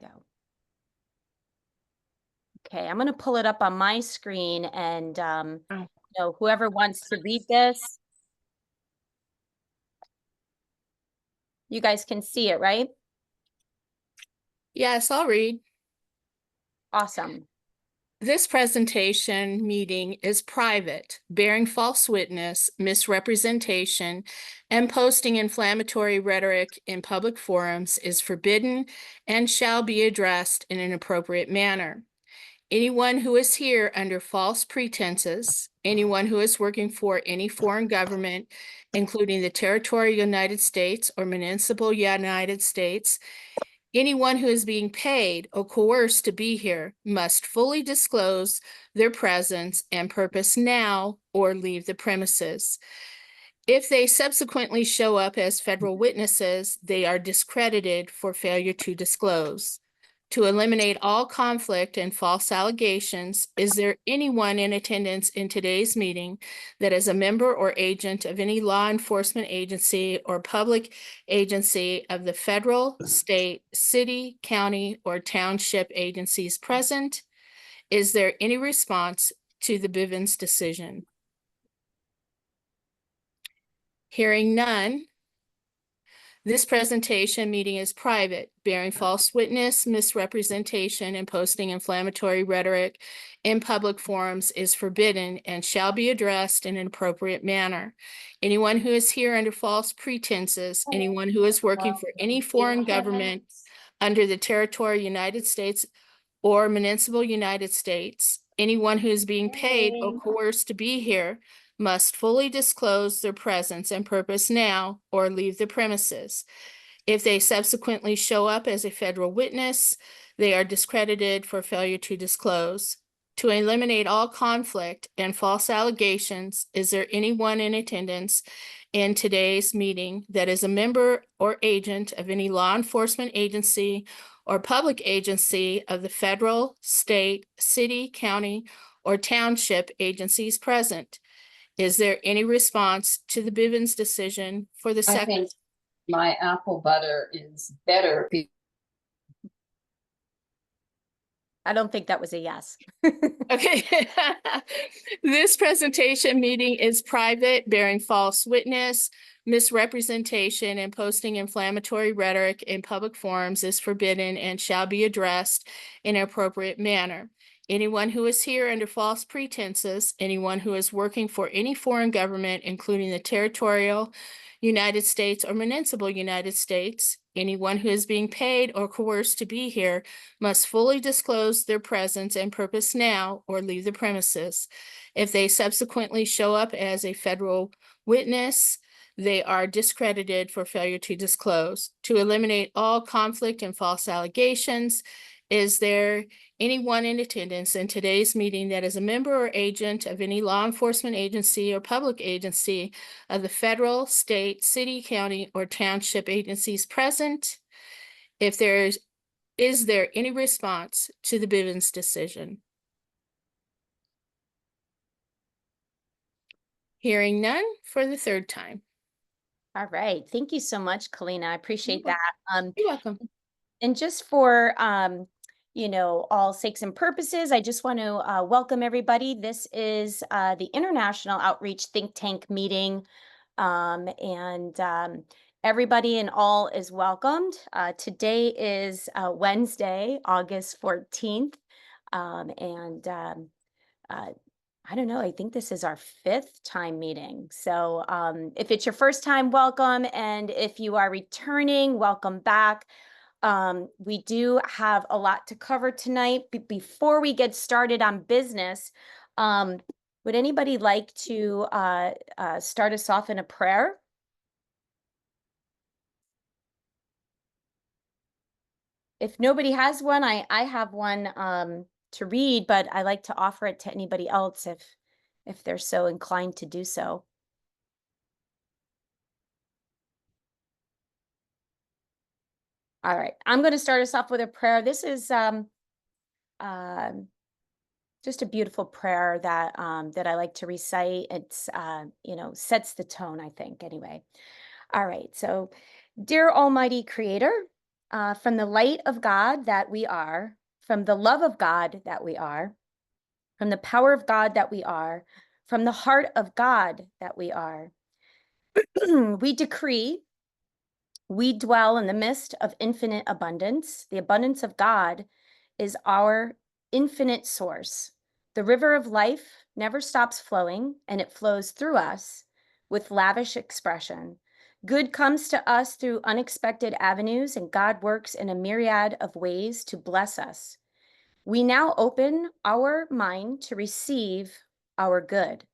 go. Okay, I'm going to pull it up on my screen and Oh. whoever wants to read this, you guys can see it, right? Yes, I'll read. Awesome. This presentation meeting is private. Bearing false witness, misrepresentation, and posting inflammatory rhetoric in public forums is forbidden and shall be addressed in an appropriate manner. Anyone who is here under false pretenses, anyone who is working for any foreign government, including the territorial United States or municipal United States, anyone who is being paid or coerced to be here must fully disclose their presence and purpose now or leave the premises. If they subsequently show up as federal witnesses, they are discredited for failure to disclose. To eliminate all conflict and false allegations, is there anyone in attendance in today's meeting that is a member or agent of any law enforcement agency or public agency of the federal, state, city, county, or township agencies present? Is there any response to the Bivens decision? Hearing none, this presentation meeting is private. Bearing false witness, misrepresentation, and posting inflammatory rhetoric in public forums is forbidden and shall be addressed in an appropriate manner. Anyone who is here under false pretenses, anyone who is working for any foreign government under the territory United States or municipal United States, anyone who is being paid or coerced to be here must fully disclose their presence and purpose now or leave the premises. If they subsequently show up as a federal witness, they are discredited for failure to disclose. To eliminate all conflict and false allegations, is there anyone in attendance in today's meeting that is a member or agent of any law enforcement agency or public agency of the federal, state, city, county, or township agencies present? Is there any response to the Bivens decision for the I second? think my apple butter is better. I don't think that was a yes. Okay. This presentation meeting is private. Bearing false witness, misrepresentation, and posting inflammatory rhetoric in public forums is forbidden and shall be addressed in an appropriate manner. Anyone who is here under false pretenses, anyone who is working for any foreign government, including the territorial United States or municipal United States, anyone who is being paid or coerced to be here must fully disclose their presence and purpose now or leave the premises. If they subsequently show up as a federal witness, they are discredited for failure to disclose. To eliminate all conflict and false allegations, is there anyone in attendance in today's meeting that is a member or agent of any law enforcement agency or public agency of the federal, state, city, county, or township agencies present? Is there any response to the Bivens decision? Hearing none for the third time. All right. Thank you so much, Kalina. I appreciate that. You're welcome. And just for all sakes and purposes, I just want to welcome everybody. This is the International Outreach Think Tank meeting, and everybody and all is welcomed. Today is Wednesday, August 14th, and I don't know, I think this is our 5th time meeting. So if it's your first time, welcome. And if you are returning, welcome back. We do have a lot to cover tonight. Before we get started on business, would anybody like to start us off in a prayer? If nobody has one, I have one to read, but I like to offer it to anybody else if they're so inclined to do so. All right, I'm going to start us off with a prayer. This is just a beautiful prayer that that I like to recite. It's sets the tone, I think. Anyway, all right. So, dear Almighty Creator, From the light of God that we are, from the love of God that we are, from the power of God that we are, from the heart of God that we are, we decree we dwell in the midst of infinite abundance. The abundance of God is our infinite source. The river of life never stops flowing, and it flows through us with lavish expression. Good comes to us through unexpected avenues, and God works in a myriad of ways to bless us. We now open our mind to receive our good.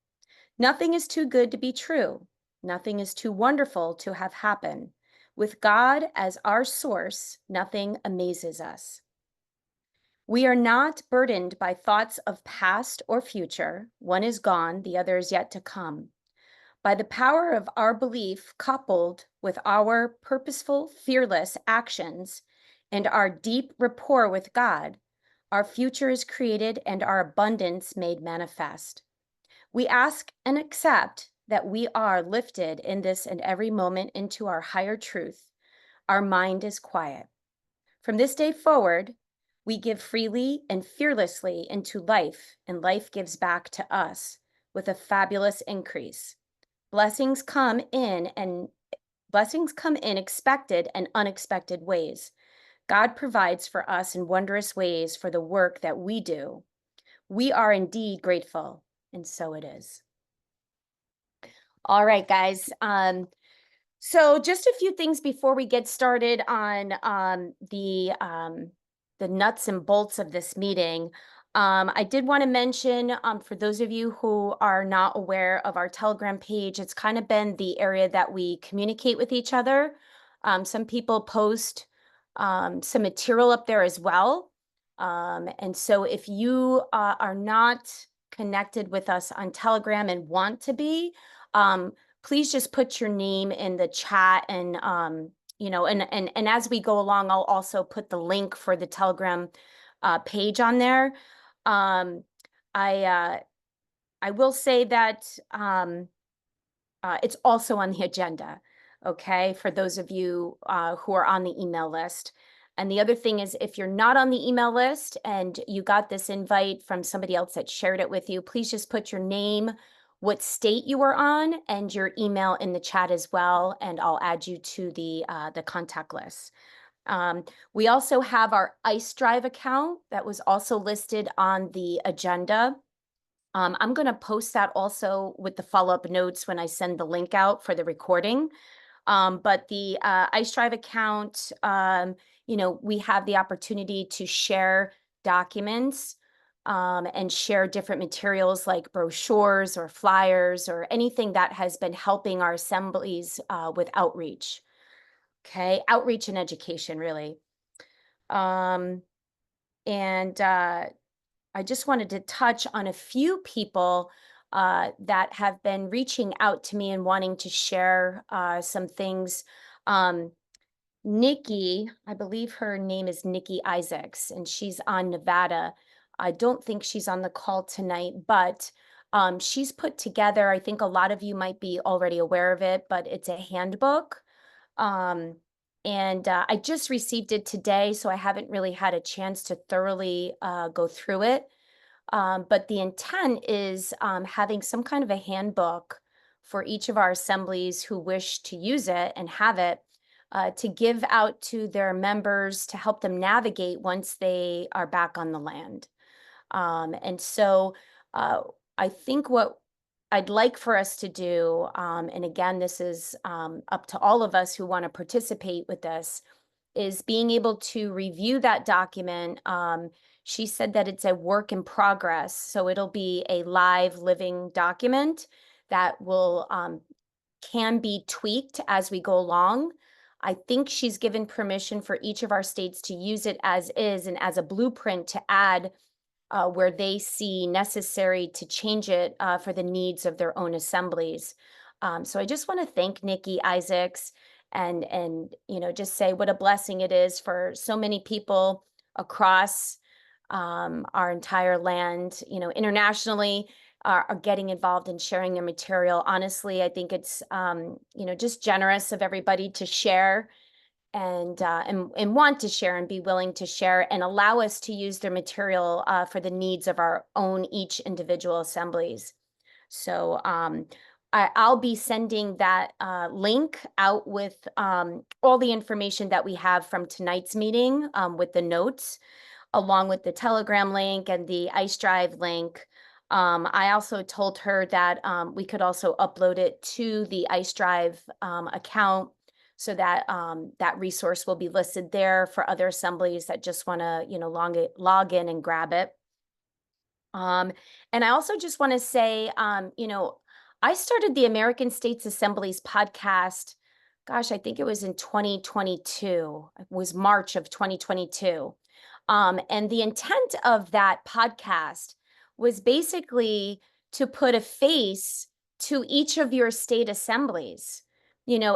Nothing is too good to be true. Nothing is too wonderful to have happen. With God as our source, nothing amazes us. We are not burdened by thoughts of past or future. One is gone, the other is yet to come. By the power of our belief, coupled with our purposeful, fearless actions and our deep rapport with God, our future is created and our abundance made manifest. We ask and accept that we are lifted in this and every moment into our higher truth. Our mind is quiet. From this day forward, we give freely and fearlessly into life, and life gives back to us with a fabulous increase. Blessings come in expected and unexpected ways. God provides for us in wondrous ways for the work that we do. We are indeed grateful, and so it is. All right, guys. So just a few things before we get started on the nuts and bolts of this meeting. I did want to mention, for those of you who are not aware of our Telegram page, it's kind of been the area that we communicate with each other. Some people post some material up there as well. And so if you are not connected with us on Telegram and want to be, please just put your name in the chat, and and as we go along, I'll also put the link for the Telegram page on there. Um, I will say that it's also on the agenda, okay, for those of you who are on the email list. And the other thing is, if you're not on the email list and you got this invite from somebody else that shared it with you, please just put your name, what state you were on, and your email in the chat as well, and I'll add you to the contact list. We also have our Ice Drive account that was also listed on the agenda. I'm going to post that also with the follow-up notes when I send the link out for the recording. But the Ice Drive account, we have the opportunity to share documents and share different materials like brochures or flyers or anything that has been helping our assemblies with outreach. Okay, outreach and education, really. And I just wanted to touch on a few people that have been reaching out to me and wanting to share some things. Nikki, I believe her name is Nikki Isaacs, and she's on Nevada. I don't think she's on the call tonight, but she's put together, I think a lot of you might be already aware of it, but it's a handbook. And I just received it today, so I haven't really had a chance to thoroughly go through it. But the intent is having some kind of a handbook for each of our assemblies who wish to use it and have it to give out to their members to help them navigate once they are back on the land. And so I think what I'd like for us to do, and again, this is up to all of us who want to participate with this, is being able to review that document. She said that it's a work in progress, so it'll be a live living document that will can be tweaked as we go along. I think she's given permission for each of our states to use it as is and as a blueprint to add where they see necessary to change it for the needs of their own assemblies. So I just want to thank Nikki Isaacs and just say what a blessing it is for so many people across our entire land, internationally, are getting involved in sharing their material. Honestly, I think it's just generous of everybody to share and want to share and be willing to share and allow us to use their material for the needs of our own each individual assemblies. So I'll be sending that link out with all the information that we have from tonight's meeting with the notes, along with the Telegram link and the Ice Drive link. I also told her that we could also upload it to the Ice Drive account, so that that resource will be listed there for other assemblies that just want to, log in and grab it. And I also just want to say, I started the American States Assembly's podcast. Gosh, I think it was in 2022. It was March of 2022. And the intent of that podcast was basically to put a face to each of your state assemblies.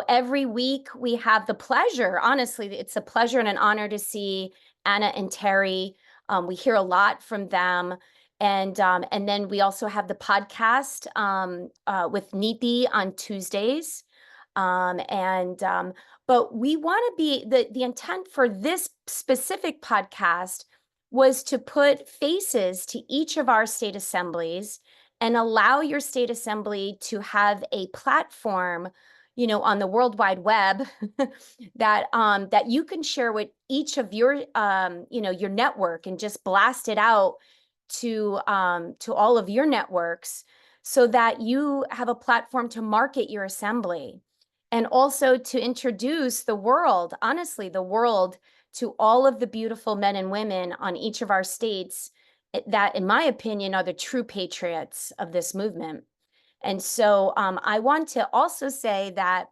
Every week we have the pleasure, honestly, it's a pleasure and an honor to see Anna and Terry. We hear a lot from them. And then we also have the podcast with Neethi on Tuesdays. But we want to be, the intent for this specific podcast was to put faces to each of our state assemblies and allow your state assembly to have a platform, on the World Wide Web that you can share with each of your, your network, and just blast it out to all of your networks, so that you have a platform to market your assembly, and also to introduce the world, honestly, the world, to all of the beautiful men and women on each of our states that, in my opinion, are the true patriots of this movement. And so I want to also say that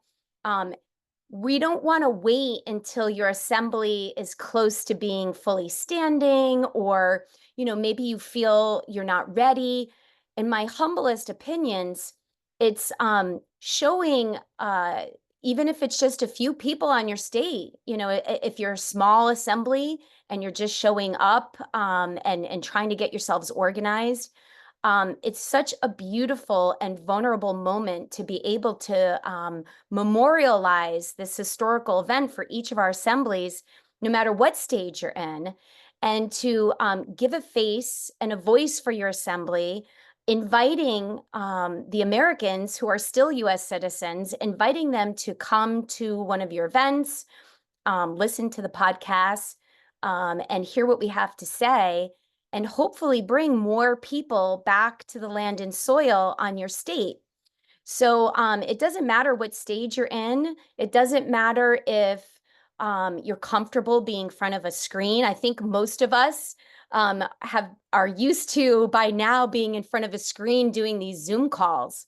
we don't want to wait until your assembly is close to being fully standing, or, maybe you feel you're not ready. In my humblest opinions, it's showing, even if it's just a few people on your state, if you're a small assembly and you're just showing up and trying to get yourselves organized, it's such a beautiful and vulnerable moment to be able to memorialize this historical event for each of our assemblies, no matter what stage you're in, and to give a face and a voice for your assembly, inviting the Americans who are still U.S. citizens, inviting them to come to one of your events, listen to the podcast, and hear what we have to say, and hopefully bring more people back to the land and soil on your state. So it doesn't matter what stage you're in. It doesn't matter if you're comfortable being in front of a screen. I think most of us are used to, by now, being in front of a screen doing these Zoom calls.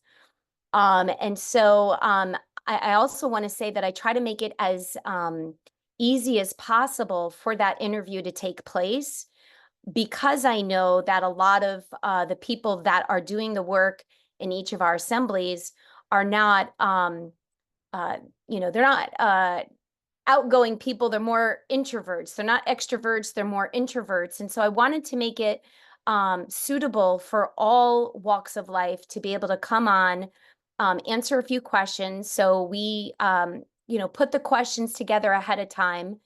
And so I also want to say that I try to make it as easy as possible for that interview to take place, because I know that a lot of the people that are doing the work in each of our assemblies are not, they're not outgoing people. They're more introverts. They're not extroverts. They're more introverts. And so I wanted to make it suitable for all walks of life to be able to come on, answer a few questions. So we, put the questions together ahead of time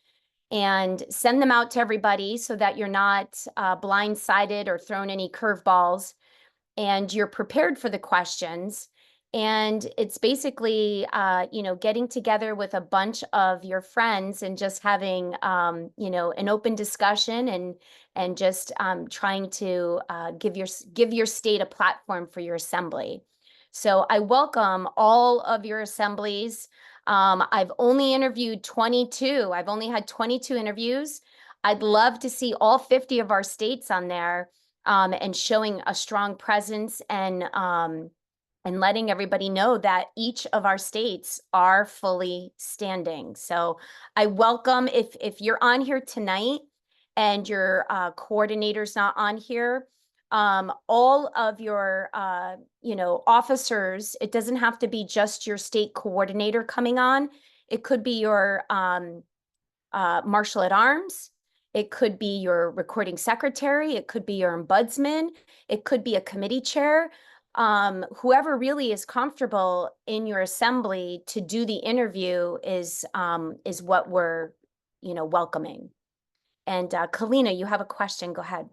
and send them out to everybody, so that you're not blindsided or thrown any curveballs, and you're prepared for the questions. And it's basically, getting together with a bunch of your friends and just having, an open discussion, and just trying to give your state a platform for your assembly. So I welcome all of your assemblies. I've only interviewed 22. I've only had 22 interviews. I'd love to see all 50 of our states on there, and showing a strong presence, and letting everybody know that each of our states are fully standing. So I welcome, if you're on here tonight and your coordinator's not on here, all of your officers. It doesn't have to be just your state coordinator coming on. It could be your marshal at arms. It could be your recording secretary. It could be your ombudsman. It could be a committee chair. whoever really is comfortable in your assembly to do the interview is what we're, welcoming. And Kalina, you have a question. Go ahead.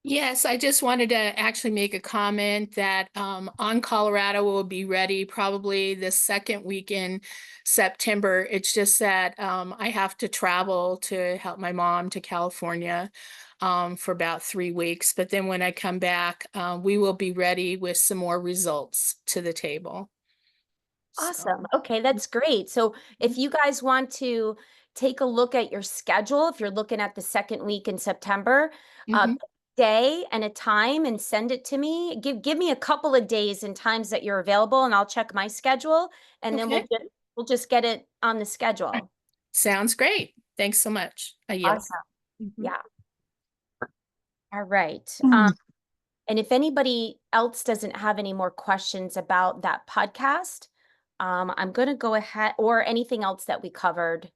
Yes, I just wanted to actually make a comment that On Colorado will be ready probably the second week in September. It's just that I have to travel to help my mom to California for about 3 weeks. But then when I come back, we will be ready with some more results to the table. Awesome. Okay, that's great. So if you guys want to take a look at your schedule, if you're looking at the second week in September, Mhm. day and a time and send it to me. Give me a couple of days and times that you're available, and I'll check my schedule, and then Okay, we'll just get it on the schedule. sounds great. Thanks so much. I yield. Awesome. Mhm. Yeah. All right. Mm. And if anybody else doesn't have any more questions about that podcast, I'm going to go ahead, or anything else that we covered,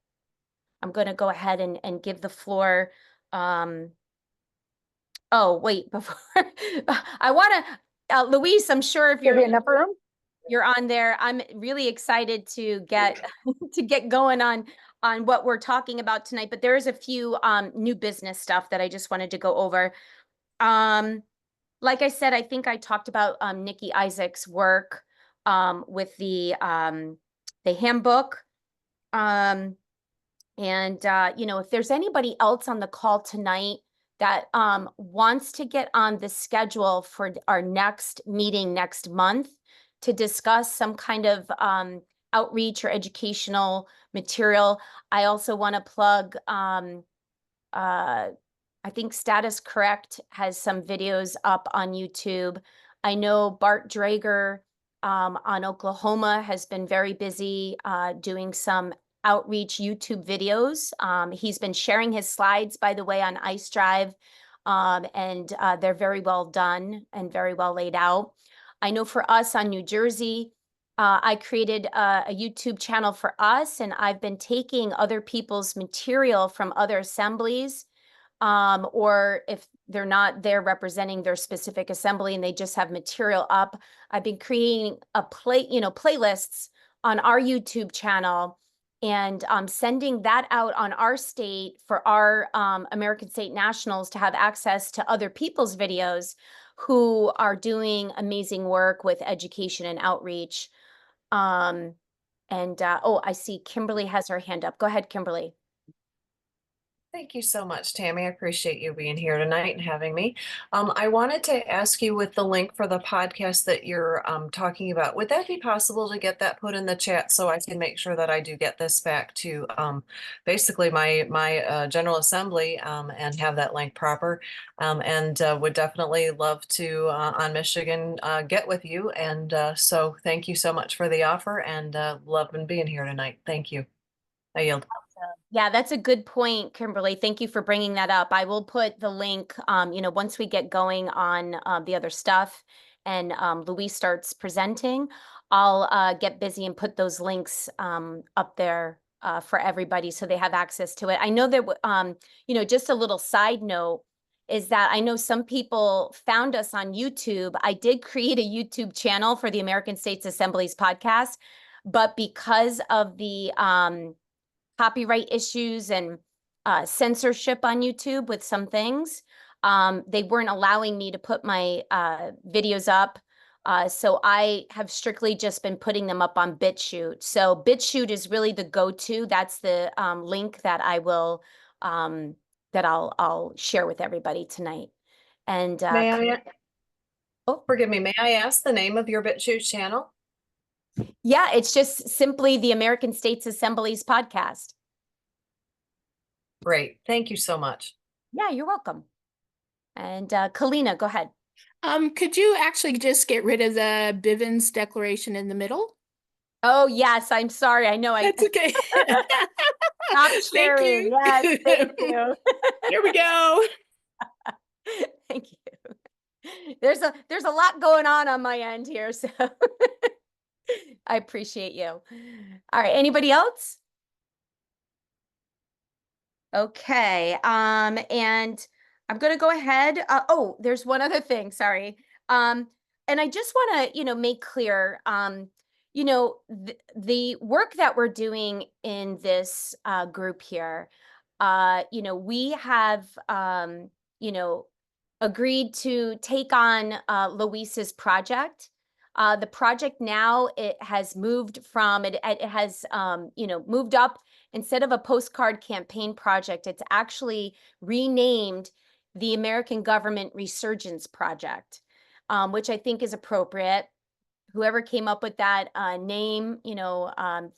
I'm going to go ahead and give the floor. Oh, wait, before I want to, Louise, I'm sure if Give you enough room? you're on there, I'm really excited to get to get going on what we're talking about tonight. But there is a few new business stuff that I just wanted to go over. Like I said, I think I talked about Nikki Isaac's work with the handbook. And if there's anybody else on the call tonight that wants to get on the schedule for our next meeting next month to discuss some kind of outreach or educational material, I also want to plug I think Status Correct has some videos up on YouTube. I know Bart Drager on Oklahoma has been very busy doing some outreach YouTube videos. He's been sharing his slides, by the way, on Ice Drive, and they're very well done and very well laid out. I know for us on New Jersey, I created a YouTube channel for us, and I've been taking other people's material from other assemblies, or if they're not there representing their specific assembly and they just have material up, I've been creating playlists on our YouTube channel and sending that out on our state for our American State Nationals to have access to other people's videos who are doing amazing work with education and outreach. Oh, I see Kimberly has her hand up. Go ahead, Kimberly. Thank you so much, Tammy. I appreciate you being here tonight and having me. I wanted to ask you with the link for the podcast that you're talking about, would that be possible to get that put in the chat so I can make sure that I do get this back to basically my General Assembly and have that link proper? And would definitely love to on Michigan get with you. And so thank you so much for the offer and love being here tonight. Thank you. I yield. Yeah, that's a good point, Kimberly. Thank you for bringing that up. I will put the link, once we get going on the other stuff and Louise starts presenting, I'll get busy and put those links up there for everybody so they have access to it. I know that, just a little side note is that I know some people found us on YouTube. I did create a YouTube channel for the American States Assembly's podcast, but because of the copyright issues and censorship on YouTube with some things, they weren't allowing me to put my videos up. So I have strictly just been putting them up on BitChute. So BitChute is really the go-to. That's the link that I will that I'll share with everybody tonight. And May I, oh, forgive me, may I ask the name of your BitChute channel? yeah, it's just simply the American States Assembly's podcast. Great. Thank you so much. Yeah, you're welcome. And Kalina, go ahead. Could you actually just get rid of the Bivens declaration in the middle? Oh, yes, I'm sorry. I know I That's okay. stopped Thank sharing. you. Yes, thank you. Here we go. Thank you. There's a lot going on my end here, so I appreciate you. All right, anybody else? Okay, and I'm gonna go ahead. Oh, there's one other thing, sorry. and I just want to, make clear, the work that we're doing in this group here, we have, agreed to take on Luis's project. The project now, it has moved from it has moved up. Instead of a postcard campaign project, it's actually renamed the American Government Resurgence Project, which I think is appropriate. Whoever came up with that name,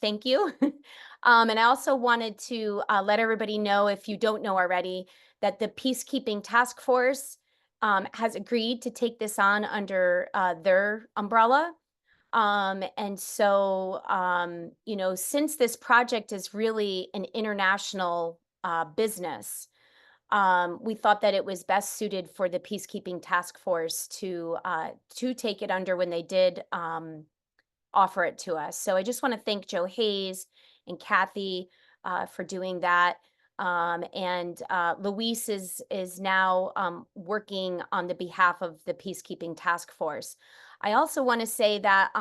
thank you. And I also wanted to let everybody know, if you don't know already, that the Peacekeeping Task Force has agreed to take this on under their umbrella. And so, since this project is really an international business, we thought that it was best suited for the Peacekeeping Task Force to take it under when they did offer it to us. So I just want to thank Joe Hayes and Kathy for doing that. And Luis is now working on the behalf of the Peacekeeping Task Force. I also want to say that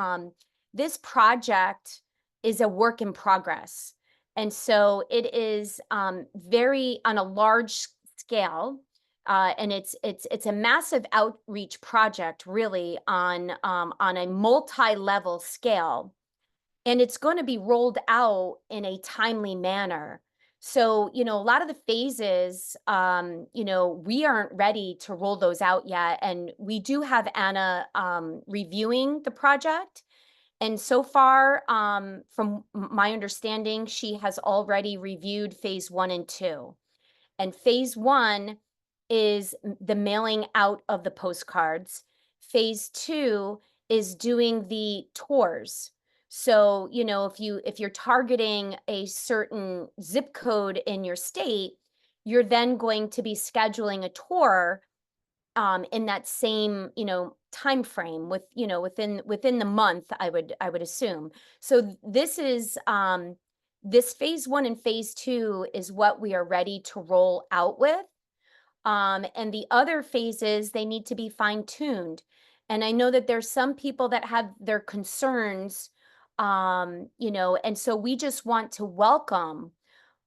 this project is a work in progress. And so it is very on a large scale, and it's a massive outreach project, really, on a multi-level scale, and it's going to be rolled out in a timely manner. So, a lot of the phases, we aren't ready to roll those out yet, and we do have Anna reviewing the project. And so far, from my understanding, she has already reviewed phase 1 and 2. And phase 1 is the mailing out of the postcards. Phase 2 is doing the tours. So, if you're targeting a certain zip code in your state, you're then going to be scheduling a tour in that same, time frame, within the month, I would assume. So this is this phase 1 and phase 2 is what we are ready to roll out with. And the other phases, they need to be fine-tuned. And I know that there's some people that have their concerns, and so we just want to welcome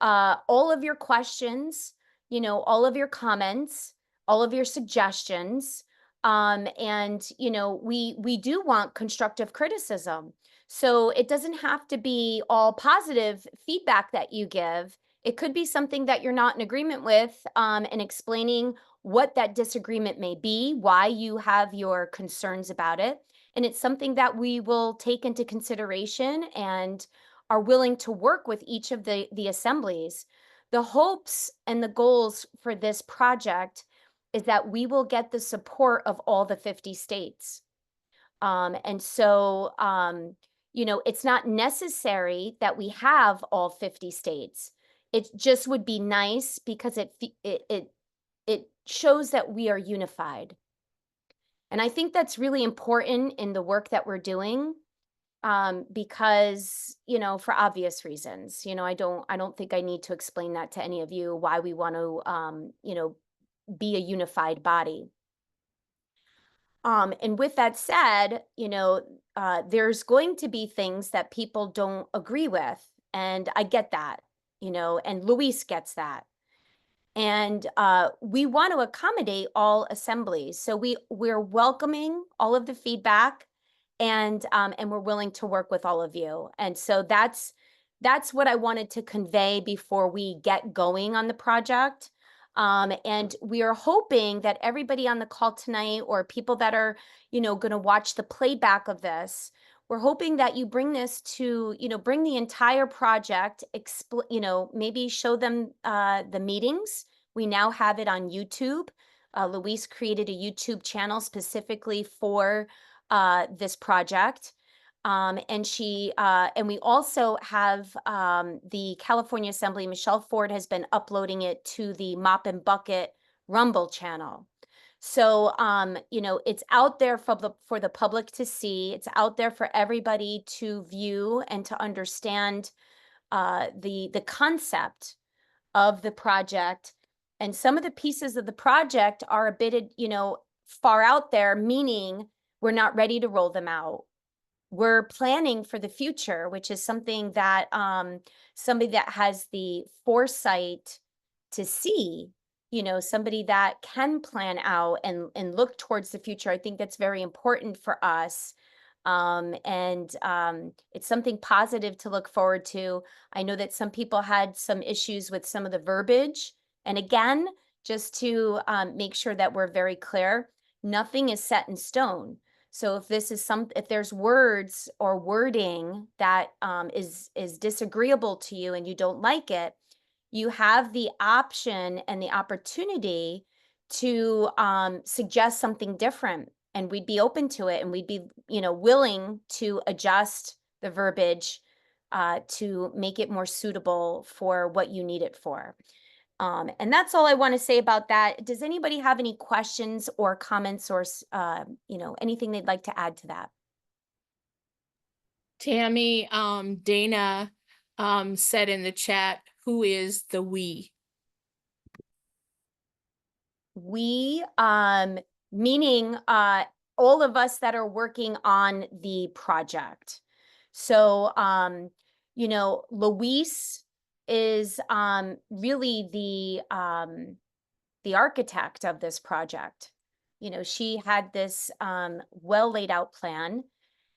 all of your questions, all of your comments, all of your suggestions. And we do want constructive criticism. So it doesn't have to be all positive feedback that you give. It could be something that you're not in agreement with, and explaining what that disagreement may be, why you have your concerns about it. And it's something that we will take into consideration and are willing to work with each of the assemblies. The hopes and the goals for this project is that we will get the support of all the 50 states. And so, it's not necessary that we have all 50 states. It just would be nice because it shows that we are unified. And I think that's really important in the work that we're doing, because, for obvious reasons. I don't think I need to explain that to any of you, why we want to, be a unified body. And with that said, there's going to be things that people don't agree with, and I get that, and Luis gets that. And we want to accommodate all assemblies. So we're welcoming all of the feedback, and we're willing to work with all of you. And so that's what I wanted to convey before we get going on the project. And we are hoping that everybody on the call tonight, or people that are, going to watch the playback of this, we're hoping that you bring this to, bring the entire project, maybe show them the meetings. We now have it on YouTube. Luis created a YouTube channel specifically for this project. And we also have the California Assembly. Michelle Ford has been uploading it to the Mop and Bucket Rumble channel. So, it's out there for the public to see. It's out there for everybody to view and to understand the concept of the project. And some of the pieces of the project are a bit, far out there, meaning We're not ready to roll them out. We're planning for the future, which is something that somebody that has the foresight to see, somebody that can plan out and look towards the future. I think that's very important for us. And it's something positive to look forward to. I know that some people had some issues with some of the verbiage. And again, just to make sure that we're very clear, nothing is set in stone. So if there's words or wording that is disagreeable to you and you don't like it, you have the option and the opportunity to suggest something different, and we'd be open to it, and we'd be, willing to adjust the verbiage to make it more suitable for what you need it for. And that's all I want to say about that. Does anybody have any questions or comments or, anything they'd like to add to that? Tammy, Dana said in the chat, who is the we? We, meaning all of us that are working on the project. So, Luis is really the architect of this project. She had this well laid out plan,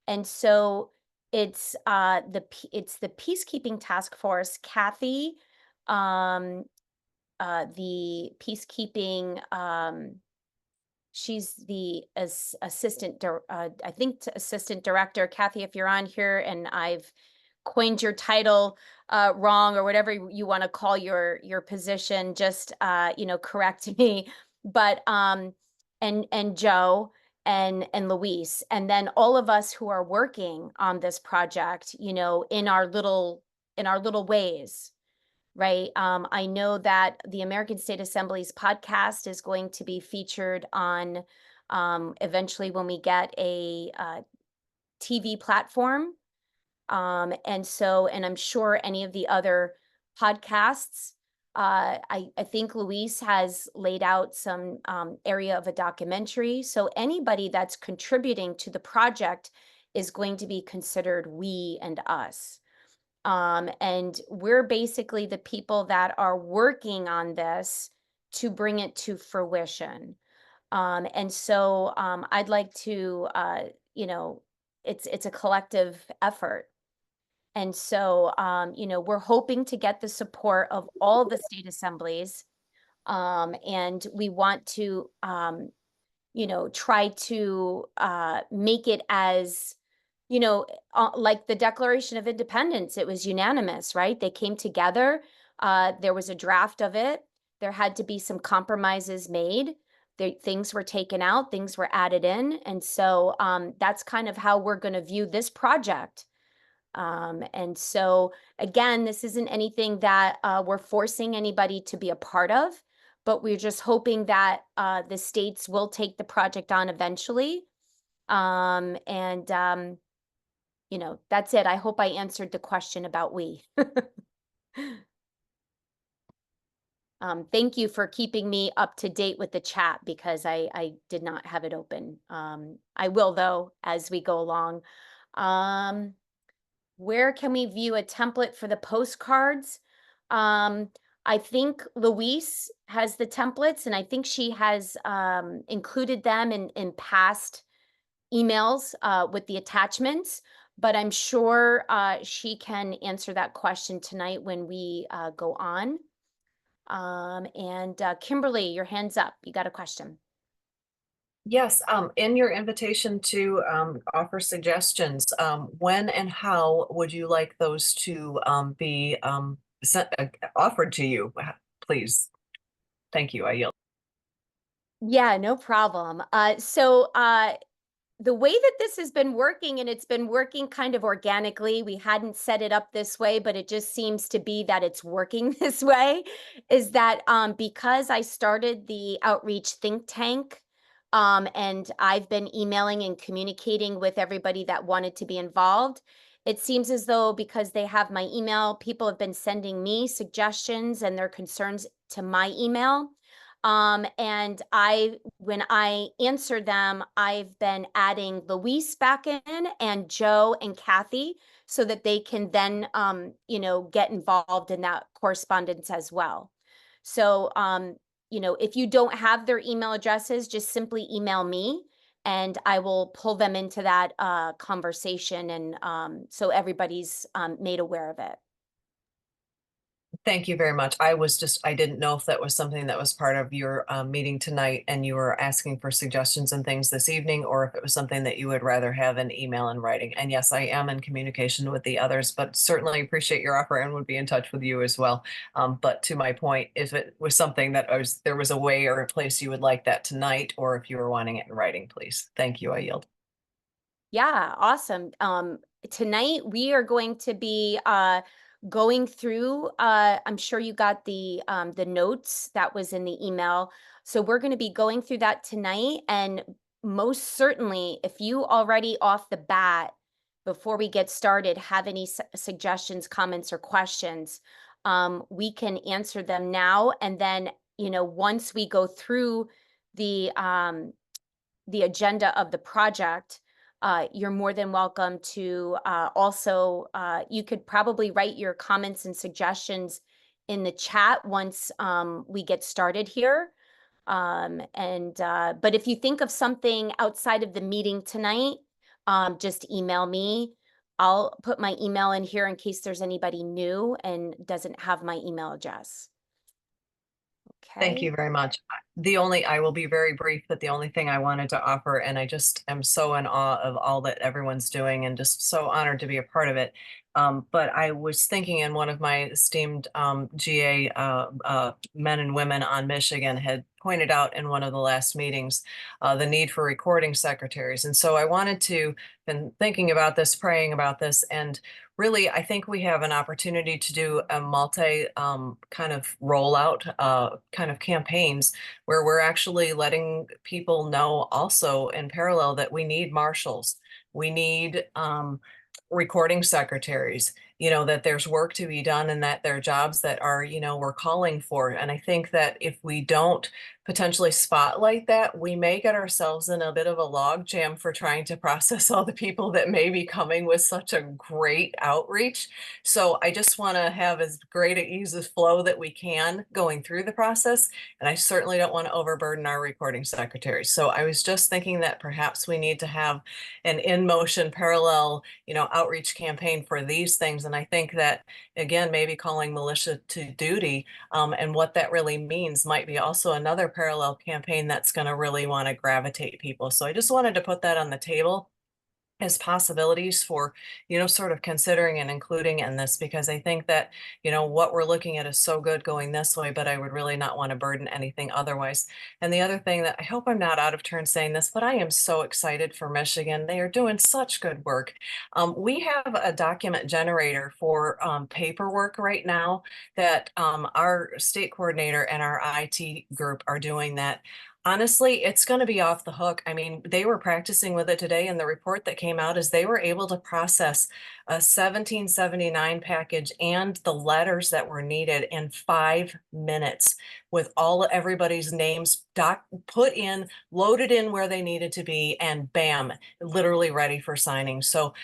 and so it's the peacekeeping task force. Kathy, the peacekeeping. She's the assistant, I think, assistant director. Kathy, if you're on here and I've coined your title wrong or whatever you want to call your position, just correct me. But and Joe and Luis, and then all of us who are working on this project, in our little ways. Right. I know that the American State Assembly's podcast is going to be featured on eventually when we get a TV platform. And I'm sure any of the other podcasts, I think Luis has laid out some area of a documentary. So anybody that's contributing to the project is going to be considered we and us. And we're basically the people that are working on this to bring it to fruition. And so I'd like to, it's a collective effort. And so, we're hoping to get the support of all the state assemblies. And we want to, try to make it as, like the Declaration of Independence, it was unanimous, right? They came together. There was a draft of it. There had to be some compromises made. Things were taken out, things were added in. And so that's kind of how we're going to view this project. And so, again, this isn't anything that we're forcing anybody to be a part of, but we're just hoping that the states will take the project on eventually. That's it. I hope I answered the question about we. Thank you for keeping me up to date with the chat because I did not have it open. I will, though, as we go along. Where can we view a template for the postcards? I think Luis has the templates, and I think she has included them in past emails with the attachments, but I'm sure she can answer that question tonight when we go on. And Kimberly, your hand's up. You got a question. Yes, in your invitation to offer suggestions, when and how would you like those to be offered to you? Please. Thank you. I yield. Yeah, no problem. The way that this has been working, and it's been working kind of organically, we hadn't set it up this way, but it just seems to be that it's working this way, is that because I started the outreach think tank, and I've been emailing and communicating with everybody that wanted to be involved, it seems as though because they have my email, people have been sending me suggestions and their concerns to my email. And when I answer them, I've been adding Luis back in and Joe and Kathy so that they can then, get involved in that correspondence as well. So, if you don't have their email addresses, just simply email me and I will pull them into that conversation. And so everybody's made aware of it. Thank you very much. I didn't know if that was something that was part of your meeting tonight and you were asking for suggestions and things this evening, or if it was something that you would rather have an email in writing. And yes, I am in communication with the others, but certainly appreciate your offer and would be in touch with you as well. But to my point, if it was something that there was a way or a place you would like that tonight, or if you were wanting it in writing, please. Thank you. I yield. Yeah, awesome. Tonight we are going to be going through. I'm sure you got the notes that was in the email, so we're going to be going through that tonight. And most certainly, if you already off the bat, before we get started, have any suggestions, comments, or questions, we can answer them now. And then, once we go through the agenda of the project, you're more than welcome to also, you could probably write your comments and suggestions in the chat once we get started here. But if you think of something outside of the meeting tonight, just email me. I'll put my email in here in case there's anybody new and doesn't have my email address. Thank Okay. you very much. I will be very brief, but the only thing I wanted to offer, and I just am so in awe of all that everyone's doing and just so honored to be a part of it. But I was thinking, and one of my esteemed GA men and women on Michigan had pointed out in one of the last meetings the need for recording secretaries. And so I wanted to, been thinking about this, praying about this, and really, I think we have an opportunity to do a multi kind of rollout kind of campaigns where we're actually letting people know also in parallel that we need marshals. We need recording secretaries, that there's work to be done and that there are jobs that are, we're calling for. And I think that if we don't potentially spotlight that, we may get ourselves in a bit of a log jam for trying to process all the people that may be coming with such a great outreach. So I just want to have as great a ease of flow that we can going through the process. And I certainly don't want to overburden our recording secretaries. So I was just thinking that perhaps we need to have an in motion parallel, outreach campaign for these things. And I think that, again, maybe calling militia to duty and what that really means might be also another parallel campaign that's going to really want to gravitate people. So I just wanted to put that on the table as possibilities for, sort of considering and including in this, because I think that, what we're looking at is so good going this way, but I would really not want to burden anything otherwise. And the other thing that I hope I'm not out of turn saying this, but I am so excited for Michigan. They are doing such good work. We have a document generator for paperwork right now that our state coordinator and our IT group are doing that. Honestly, it's going to be off the hook. I mean, they were practicing with it today, and the report that came out is they were able to process a 1779 package and the letters that were needed in 5 minutes with everybody's names put in, loaded in where they needed to be, and bam, literally ready for signing. So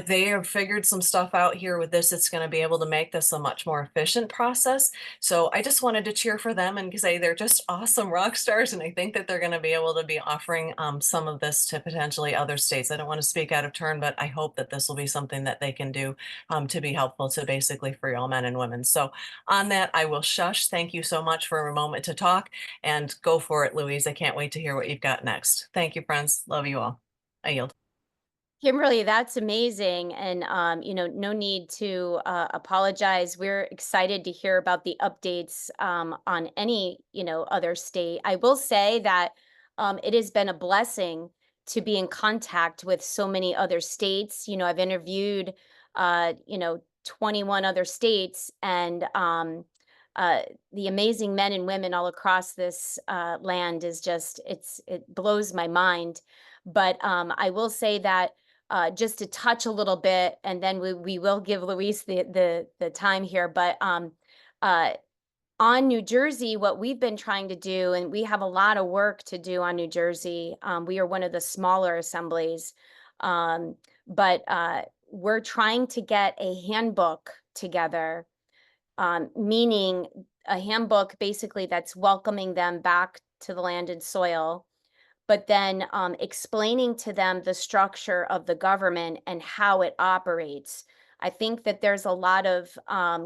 they have figured some stuff out here with this. It's going to be able to make this a much more efficient process. So I just wanted to cheer for them and say they're just awesome rock stars. And I think that they're going to be able to be offering some of this to potentially other states. I don't want to speak out of turn, but I hope that this will be something that they can do to be helpful to basically free all men and women. So on that, I will shush. Thank you so much for a moment to talk, and go for it, Louise. I can't wait to hear what you've got next. Thank you, friends. Love you all. I yield. Kimberly, that's amazing. And, no need to apologize. We're excited to hear about the updates on any, other state. I will say that it has been a blessing to be in contact with so many other states. I've interviewed, 21 other states, and the amazing men and women all across this land is just, it blows my mind. But I will say that just to touch a little bit, and then we will give Luis the time here. But uh, On New Jersey, what we've been trying to do, and we have a lot of work to do on New Jersey. We are one of the smaller assemblies, but we're trying to get a handbook together, meaning a handbook basically that's welcoming them back to the land and soil, but then explaining to them the structure of the government and how it operates. I think that there's a lot of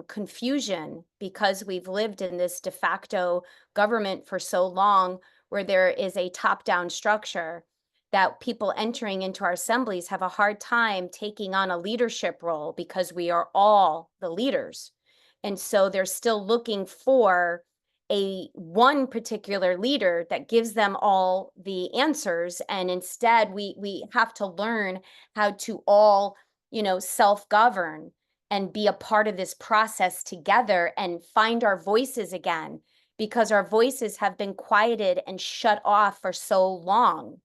confusion because we've lived in this de facto government for so long, where there is a top-down structure, that people entering into our assemblies have a hard time taking on a leadership role because we are all the leaders. And so they're still looking for a one particular leader that gives them all the answers, and instead we have to learn how to all, self-govern and be a part of this process together and find our voices again, because our voices have been quieted and shut off for so long.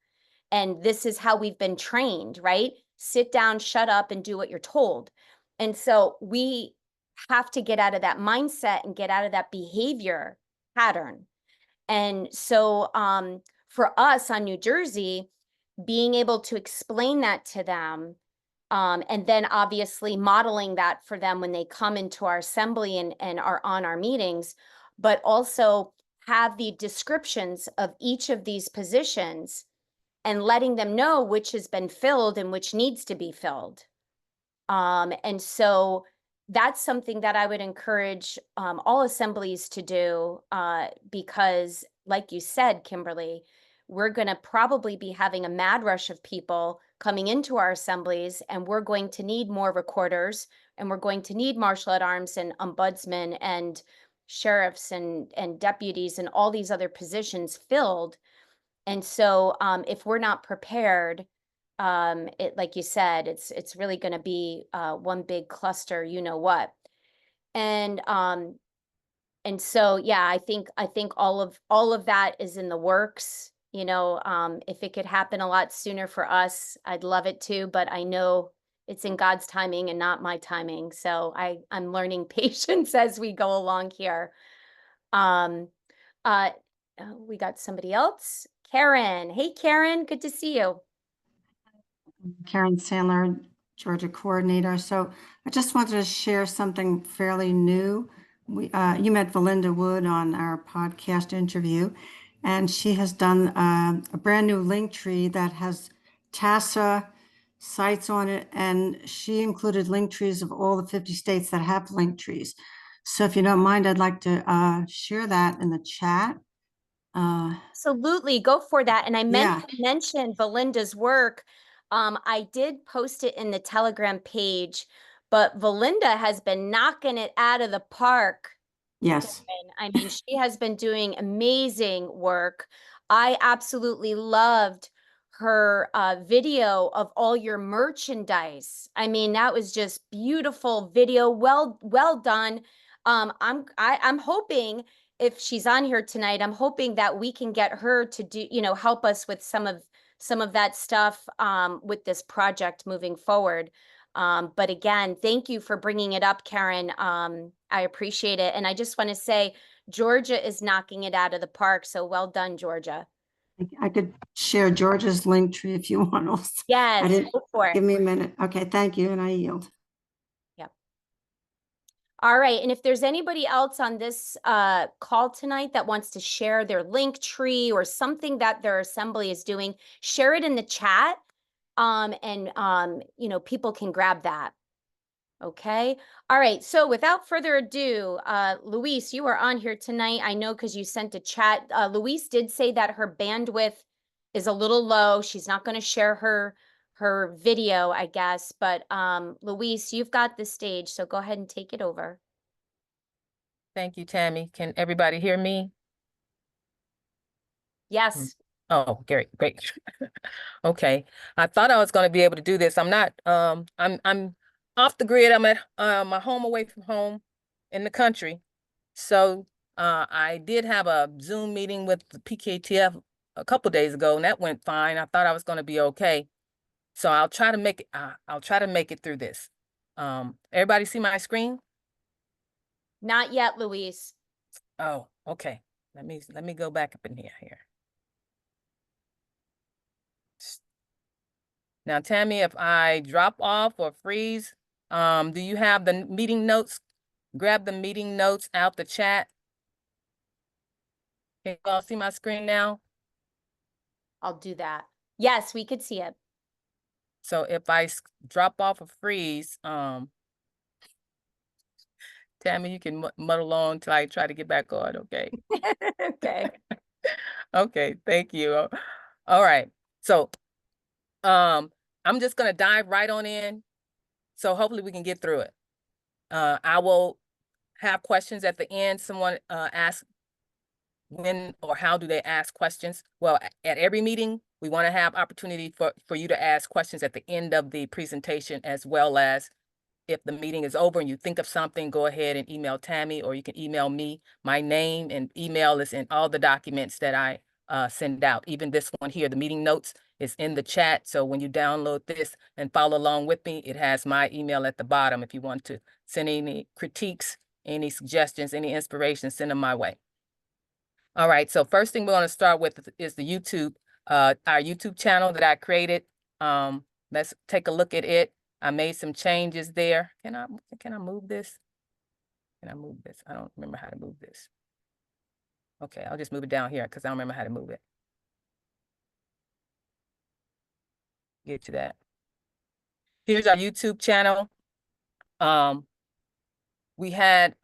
And this is how we've been trained, right? Sit down, shut up, and do what you're told. And so we have to get out of that mindset and get out of that behavior pattern. And so for us on New Jersey, being able to explain that to them, and then obviously modeling that for them when they come into our assembly and are on our meetings, but also have the descriptions of each of these positions and letting them know which has been filled and which needs to be filled. And so that's something that I would encourage all assemblies to do, because like you said, Kimberly, we're going to probably be having a mad rush of people coming into our assemblies, and we're going to need more recorders, and we're going to need marshal at arms and ombudsmen and sheriffs and deputies and all these other positions filled. And so if we're not prepared, like you said, it's really going to be one big cluster, you know what. And so yeah, I think all of that is in the works. If it could happen a lot sooner for us, I'd love it too, but I know it's in God's timing and not my timing. So I'm learning patience as we go along here. We got somebody else. Karen. Hey, Karen, good to see you. Karen Sandler, Georgia coordinator. So I just wanted to share something fairly new. You met Valinda Wood on our podcast interview, and she has done a brand new link tree that has TASA sites on it, and she included link trees of all the 50 states that have link trees. So if you don't mind, I'd like to share that in the chat. Absolutely, go for that. And I meant Yeah. to mention Valinda's work. I did post it in the Telegram page, but Valinda has been knocking it out of the park. Yes. I mean, she has been doing amazing work. I absolutely loved her video of all your merchandise. I mean, that was just beautiful video. Well done. I'm hoping, if she's on here tonight, I'm hoping that we can get her to do, help us with some of that stuff with this project moving forward. But again, thank you for bringing it up, Karen. I appreciate it. And I just want to say, Georgia is knocking it out of the park. So well done, Georgia. I could share George's link tree if you want also. Yes, go for it. Give me a minute. Okay, thank you, and I yield. Yep. All right, and if there's anybody else on this call tonight that wants to share their link tree or something that their assembly is doing, share it in the chat, and people can grab that. Okay. All right. So without further ado, Luis, you are on here tonight. I know because you sent a chat. Luis did say that her bandwidth is a little low. She's not going to share her video, I guess. But Luis, you've got the stage, so go ahead and take it over. Thank you, Tammy. Can everybody hear me? Yes. Oh, great. Okay. I thought I was going to be able to do this. I'm not, I'm off the grid. I'm at my home away from home in the country. So I did have a Zoom meeting with the PKTF a couple days ago, and that went fine. I thought I was going to be okay. So I'll try to make it, I'll try to make it through this. Everybody see my screen? Not yet, Luis. Oh, okay. Let me go back up in here. Now, Tammy, if I drop off or freeze, do you have the meeting notes? Grab the meeting notes out the chat. Can you all see my screen now? I'll do that. Yes, we could see it. So if I drop off or freeze, Tammy, you can muddle on till I try to get back on, okay? Okay. Okay, thank you. All right. So, I'm just gonna dive right on in. So hopefully we can get through it. I will have questions at the end. Someone asked when or how do they ask questions? Well, at every meeting, we want to have opportunity for you to ask questions at the end of the presentation, as well as if the meeting is over and you think of something, go ahead and email Tammy, or you can email me. My name and email is in all the documents that I send out. Even this one here, the meeting notes is in the chat. So when you download this and follow along with me, it has my email at the bottom. If you want to send any critiques, any suggestions, any inspiration, send them my way. All right, so first thing we want to start with is the YouTube, our YouTube channel that I created. Let's take a look at it. I made some changes there. Can I move this? Can I move this? I don't remember how to move this. Okay, I'll just move it down here because I don't remember how to move it. Get to that. Here's our YouTube channel. We had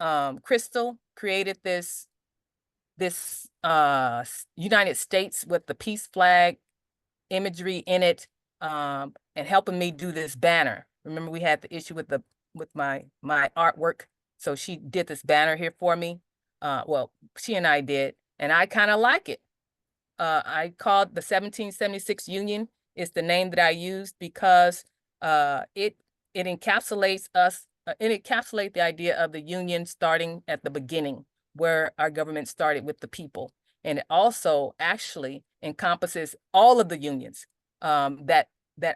Crystal created this United States with the peace flag imagery in it, and helping me do this banner. Remember, we had the issue with my artwork. So she did this banner here for me. Well, she and I did, and I kind of like it. I called the 1776 Union is the name that I used because it encapsulates us. It encapsulates the idea of the Union starting at the beginning, where our government started with the people. And it also actually encompasses all of the unions that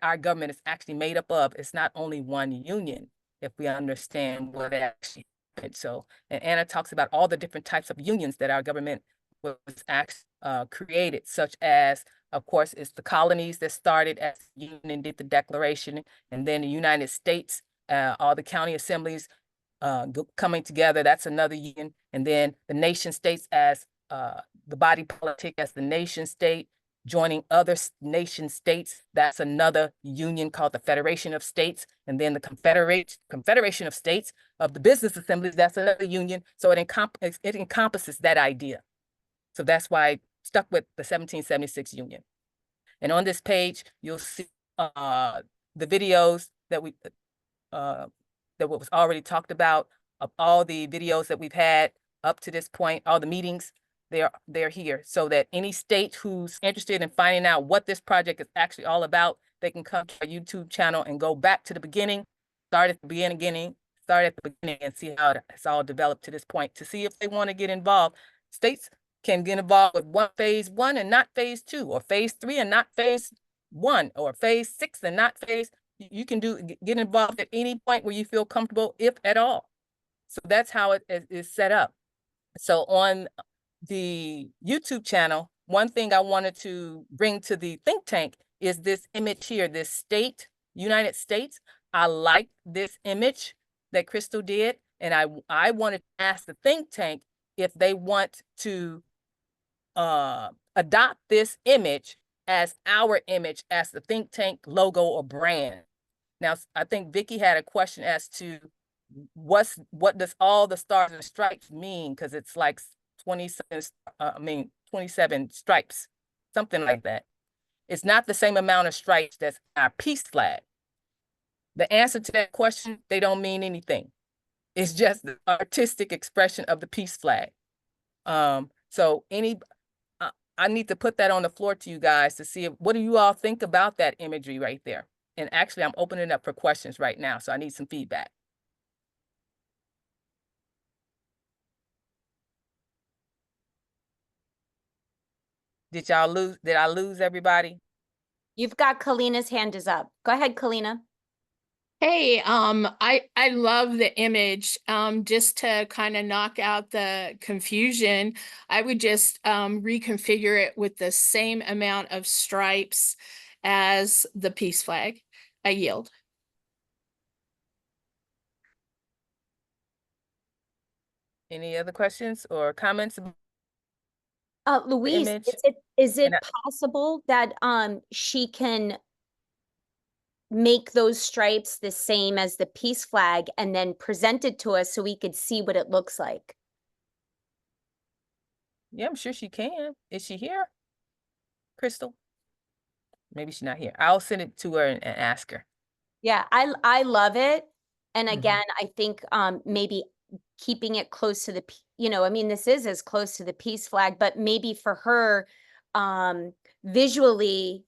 our government is actually made up of. It's not only one union, if we understand what it actually is. So, and Anna talks about all the different types of unions that our government was actually created, such as, of course, it's the colonies that started as the Union did the Declaration, and then the United States, all the county assemblies coming together, that's another union, and then the nation states as the body politic as the nation state, joining other nation states, that's another union called the Federation of States, and then the Confederation of States of the business assemblies, that's another union. So it encompasses that idea. So that's why I stuck with the 1776 Union. And on this page, you'll see the videos that that was already talked about, of all the videos that we've had up to this point, all the meetings, they're here, so that any state who's interested in finding out what this project is actually all about, they can come to our YouTube channel and go back to the beginning, start at the beginning and see how it's all developed to this point, to see if they want to get involved. States can get involved with phase 1 and not phase 2, or phase 3 and not phase 1, or phase 6 and not phase. You can get involved at any point where you feel comfortable, if at all. So that's how it is set up. So on the YouTube channel, one thing I wanted to bring to the think tank is this image here, this state, United States. I like this image that Crystal did, and I wanted to ask the think tank if they want to adopt this image as our image, as the think tank logo or brand. Now, I think Vicky had a question as to what does all the stars and stripes mean? Because it's like 27 stripes, something like that. It's not the same amount of stripes that's our peace flag. The answer to that question, they don't mean anything. It's just the artistic expression of the peace flag. So I need to put that on the floor to you guys to see what do you all think about that imagery right there. And actually, I'm opening it up for questions right now, so I need some feedback. Did I lose everybody? You've got Kalina's hand is up. Go ahead, Kalina. Hey, I love the image. Just to kind of knock out the confusion, I would just reconfigure it with the same amount of stripes as the peace flag. I yield. Any other questions or comments about the Louise, image? is And it possible that she can make those stripes the same as the peace flag and then present it to us so we could see what it looks like? yeah, I'm sure she can. Is she here, Crystal? Maybe she's not here. I'll send it to her and ask her. Yeah, I love it. And Mhm. again, I think maybe keeping it close to the you know, I mean, this is as close to the peace flag, but maybe for her visually,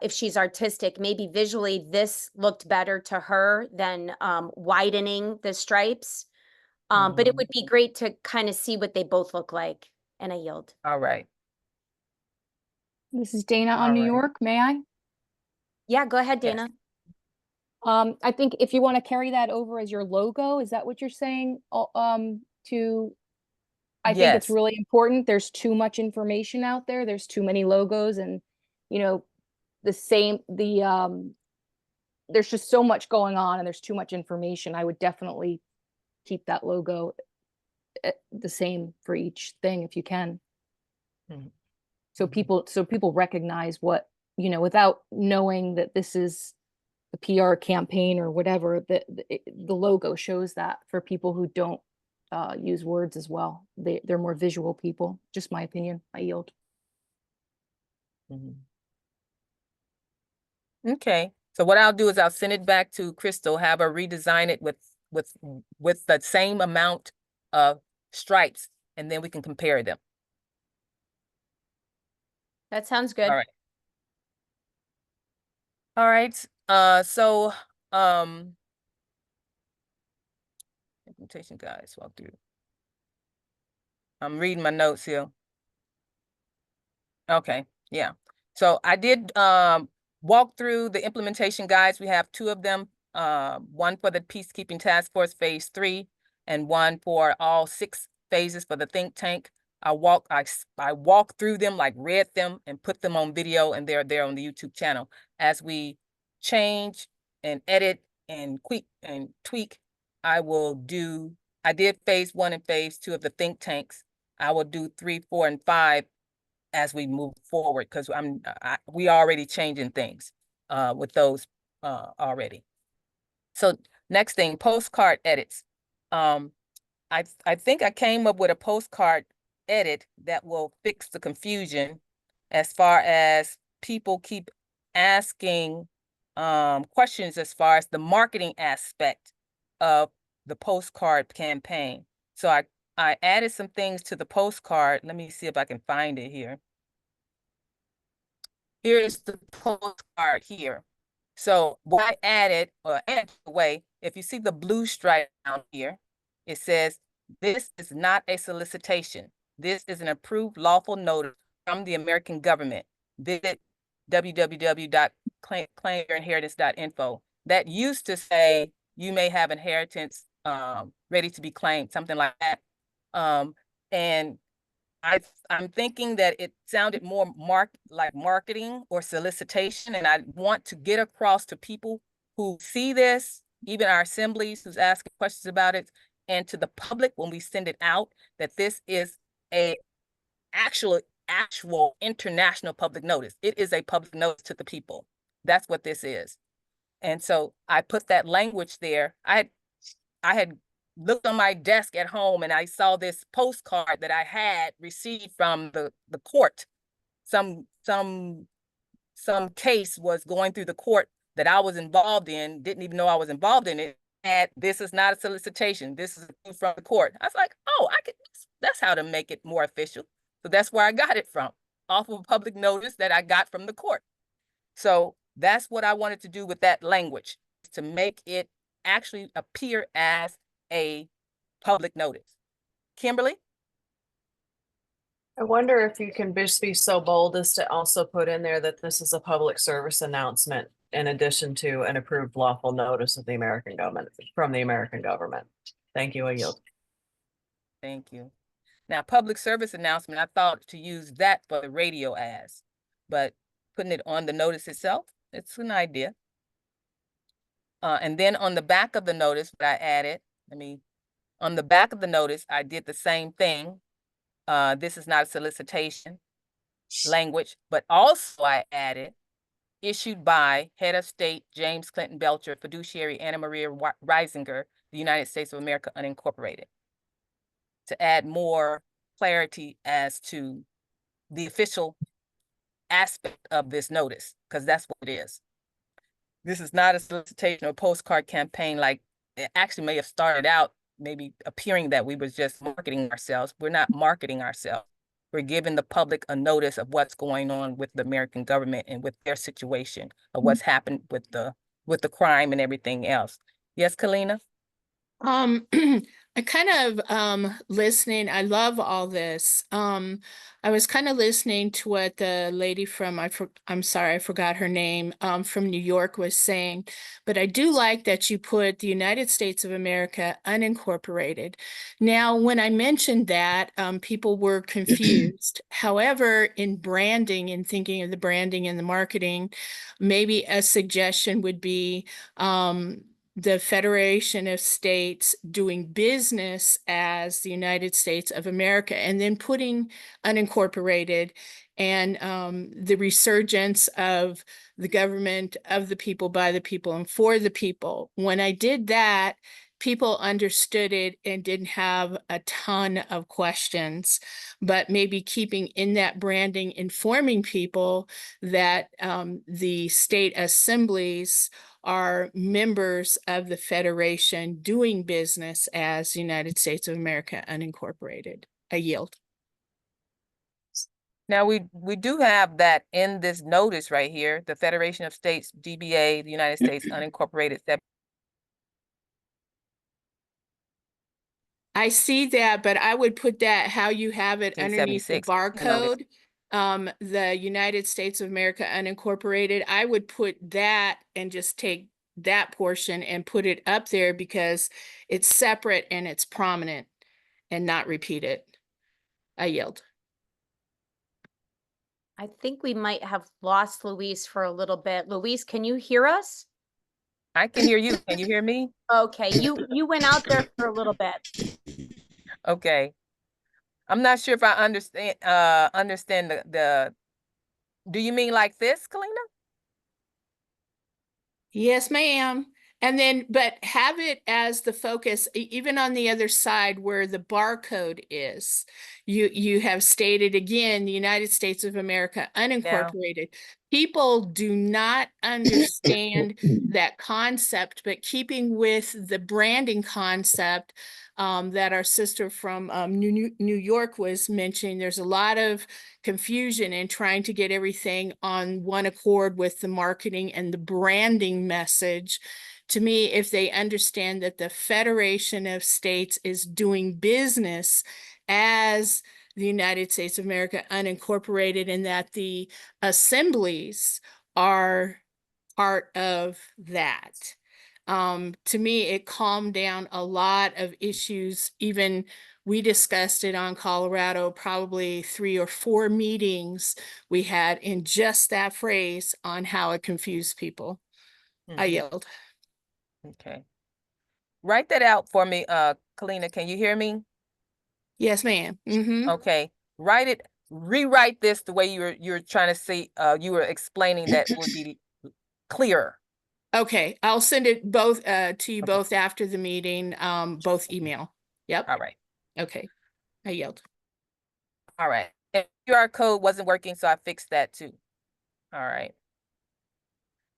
if she's artistic, maybe visually this looked better to her than widening the stripes. But it Mhm. would be great to kind of see what they both look like. And I yield. All right. This is Dana All on New right. York. May I? Yeah, go ahead, Yes. Dana. I think if you want to carry that over as your logo, is that what you're saying? I think it's Yes. really important. There's too much information out there. There's too many logos and, you know, there's just so much going on and there's too much information. I would definitely keep that logo the same for each thing if you can. Mhm. So people recognize what, without knowing that this is the PR campaign or whatever, the logo shows that for people who don't use words as well. They're more visual people. Just my opinion. I yield. Mhm. Okay. So what I'll do is I'll send it back to Crystal, have her redesign it with the same amount of stripes, and then we can compare them. That sounds good. All right. All right. So implementation guides walk through. I'm reading my notes here. Okay, yeah. So I did walk through the implementation guides. We have two of them, one for the Peacekeeping Task Force Phase 3 and one for all 6 phases for the think tank. I walked through them, like read them and put them on video, and they're there on the YouTube channel. As we change and edit and tweak, I did phase 1 and phase 2 of the think tanks. I will do 3, 4, and 5 as we move forward, because we already changing things with those already. So next thing, postcard edits. I think I came up with a postcard edit that will fix the confusion as far as people keep asking questions as far as the marketing aspect of the postcard campaign. So I added some things to the postcard. Let me see if I can find it here. Here is the postcard here. So what I added, away, if you see the blue stripe down here, it says, this is not a solicitation. This is an approved lawful notice from the American government. Visit www.claimyourinheritance.info. That used to say, you may have inheritance ready to be claimed, something like that. And I'm thinking that it sounded more like marketing or solicitation, and I want to get across to people who see this, even our assemblies who's asking questions about it, and to the public when we send it out, that this is a actual international public notice. It is a public notice to the people. That's what this is. And so I put that language there. I had looked on my desk at home and I saw this postcard that I had received from the court. Some case was going through the court that I was involved in, didn't even know I was involved in it. And this is not a solicitation. This is from the court. I was like, oh, that's how to make it more official. So that's where I got it from, off of a public notice that I got from the court. So that's what I wanted to do with that language, to make it actually appear as a public notice. Kimberly? I wonder if you can just be so bold as to also put in there that this is a public service announcement in addition to an approved lawful notice of the American government, from the American government. Thank you, I yield. Thank you. Now, public service announcement, I thought to use that for the radio ads, but putting it on the notice itself, it's an idea. And then on the back of the notice, what I added, on the back of the notice, I did the same thing. This is not a solicitation language, but also I added, issued by Head of State James Clinton Belcher, fiduciary Anna Maria Reisinger, the United States of America, unincorporated, to add more clarity as to the official aspect of this notice, because that's what it is. This is not a solicitation or postcard campaign like it actually may have started out, maybe appearing that we was just marketing ourselves. We're not marketing ourselves. We're giving the public a notice of what's going on with the American government and with their situation, of what's happened with the crime and everything else. Yes, Kalina? I kind of listening, I love all this. I was kind of listening to what the lady from I'm sorry, I forgot her name, from New York was saying, but I do like that you put the United States of America unincorporated. Now, when I mentioned that, people were confused. However, in branding and thinking of the branding and the marketing, maybe a suggestion would be the Federation of States doing business as the United States of America, and then putting unincorporated, and the resurgence of the government of the people, by the people, and for the people. When I did that, people understood it and didn't have a ton of questions, but maybe keeping in that branding, informing people that the state assemblies are members of the Federation doing business as United States of America unincorporated. I yield. Now, we do have that in this notice right here, the Federation of States, DBA, the United States unincorporated. I see that, but I would put that how you have it underneath the 1976 barcode, the United States of America unincorporated. I would put that and just take that portion and put it up there because it's separate and it's prominent, and not repeat it. I yield. I think we might have lost Louise for a little bit. Louise, can you hear us? I can hear you. Can you hear me? Okay, you went out there for a little bit. Okay. I'm not sure if I understand the do you mean like this, Kalina? Yes, ma'am. And then, but have it as the focus, even on the other side where the barcode is. You have stated again, the United States of America unincorporated. People do not understand that concept, but keeping with the branding concept that our sister from New York was mentioning, there's a lot of confusion in trying to get everything on one accord with the marketing and the branding message. To me, if they understand that the Federation of States is doing business as the United States of America unincorporated, and that the assemblies are part of that. To me, it calmed down a lot of issues. Even we discussed it on Colorado, probably 3 or 4 meetings we had in just that phrase on how it confused people. I yield. Okay. Write that out for me, Kalina. Can you hear me? Yes, ma'am. Okay. Rewrite this the way you're trying to see, you were explaining that it would be clearer. Okay, I'll send it both to you Okay. both after the meeting, both email. Yep. All right. Okay, I yield. All right. And QR code wasn't working, so I fixed that too. All right.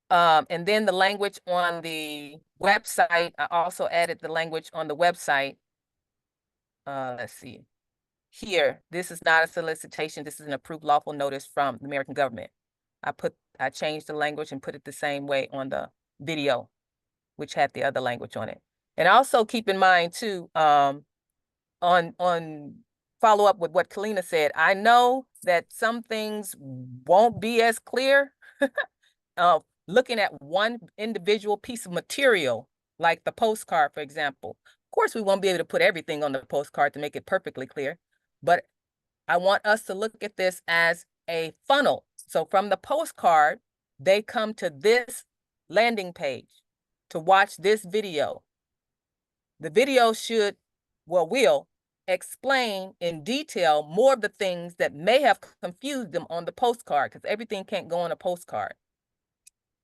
And then the language on the website, I also added the language on the website. Let's see. Here, this is not a solicitation. This is an approved lawful notice from the American government. I changed the language and put it the same way on the video, which had the other language on it. And also keep in mind too, on follow up with what Kalina said. I know that some things won't be as clear. Looking at one individual piece of material, like the postcard, for example. Of course, we won't be able to put everything on the postcard to make it perfectly clear, but I want us to look at this as a funnel. So from the postcard, they come to this landing page to watch this video. The video will explain in detail more of the things that may have confused them on the postcard, because everything can't go on a postcard.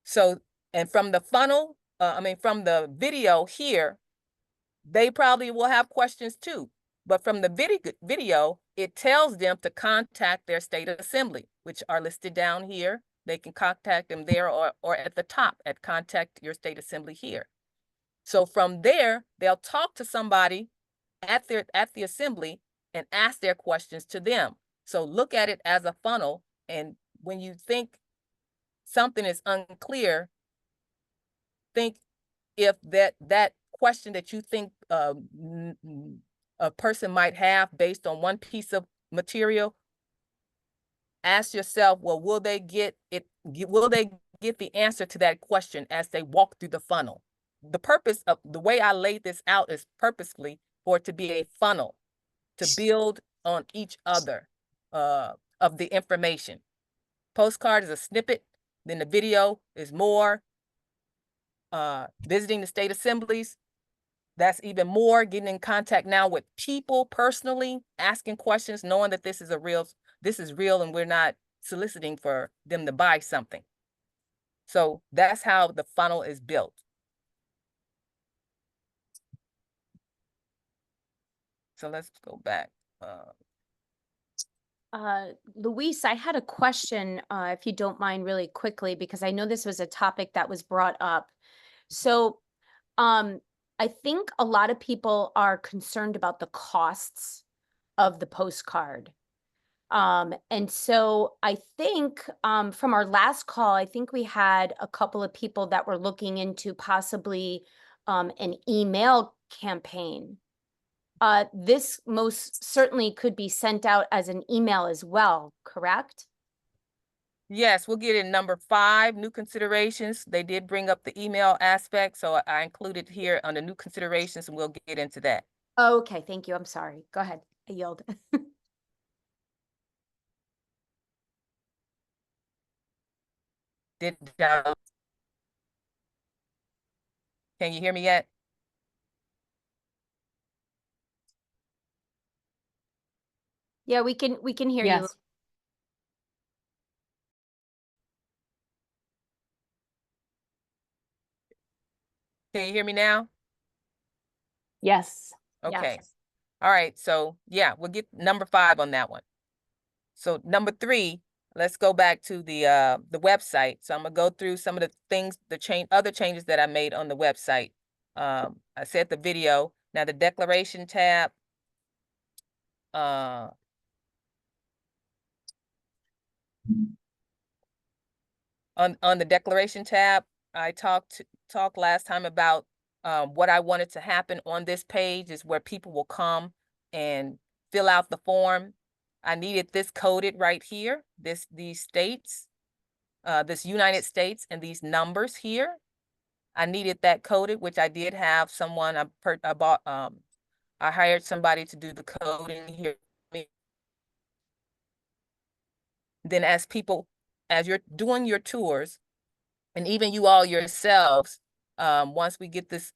So, and from the funnel, from the video here, they probably will have questions too. But from the video, it tells them to contact their state assembly, which are listed down here. They can contact them there or at the top at contact your state assembly here. So from there, they'll talk to somebody at the assembly and ask their questions to them. So look at it as a funnel. And when you think something is unclear, think if that question that you think a person might have based on one piece of material, ask yourself, well, will they get the answer to that question as they walk through the funnel? The purpose of the way I laid this out is purposefully for it to be a funnel to build on each other of the information. Postcard is a snippet, then the video is more. Visiting the state assemblies, that's even more. Getting in contact now with people personally, asking questions, knowing that this is real and we're not soliciting for them to buy something. So that's how the funnel is built. So let's go back. Luis, I had a question, if you don't mind, really quickly, because I know this was a topic that was brought up. So I think a lot of people are concerned about the costs of the postcard. And so I think from our last call, I think we had a couple of people that were looking into possibly an email campaign. This most certainly could be sent out as an email as well, correct? Yes, we'll get in number 5, new considerations. They did bring up the email aspect, so I included here under new considerations, and we'll get into that. Okay, thank you. I'm sorry. Go ahead. I yield. Can you hear me yet? Yeah, we can hear you. Yes. Can you hear me now? Yes. Okay. Yes. All right. So yeah, we'll get number 5 on that one. So number 3, let's go back to the website. So I'm gonna go through some of the things, other changes that I made on the website. I said the video. Now the declaration tab. On the declaration tab, I talked last time about what I wanted to happen on this page is where people will come and fill out the form. I needed this coded right here, these states, this United States and these numbers here. I needed that coded, which I did have someone, I hired somebody to do the coding here. Then as you're doing your tours, and even you all yourselves, once we get this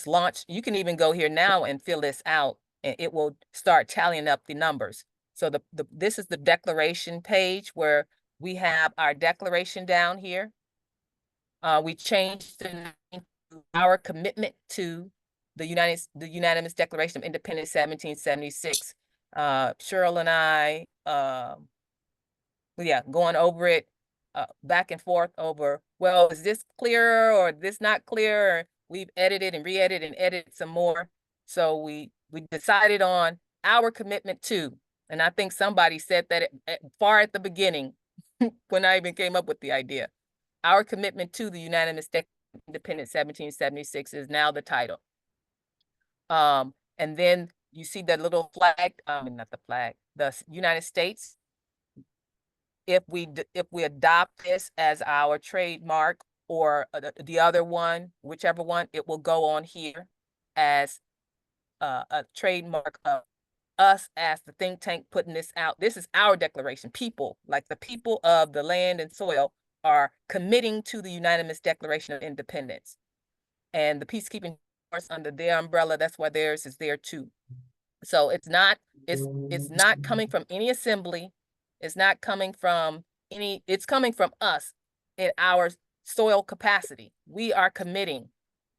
launch, you can even go here now and fill this out, and it will start tallying up the numbers. So this is the declaration page where we have our declaration down here. We changed the name to Our Commitment to the Unanimous Declaration of Independence 1776. Cheryl and I, going over it back and forth over, well, is this clearer or this not clear? Or we've edited and re-edited and edited some more. So we decided on our commitment to, and I think somebody said that far at the beginning when I even came up with the idea. Our commitment to the Unanimous Declaration of Independence 1776 is now the title. And then you see that little flag, not the flag, the United States. If we adopt this as our trademark, or the other one, whichever one, it will go on here as a trademark of us as the think tank putting this out. This is our declaration. People, like the people of the land and soil, are committing to the Unanimous Declaration of Independence. And the peacekeeping force under their umbrella, that's why theirs is there too. So it's not coming from any assembly. It's not coming from it's coming from us in our soil capacity. We are committing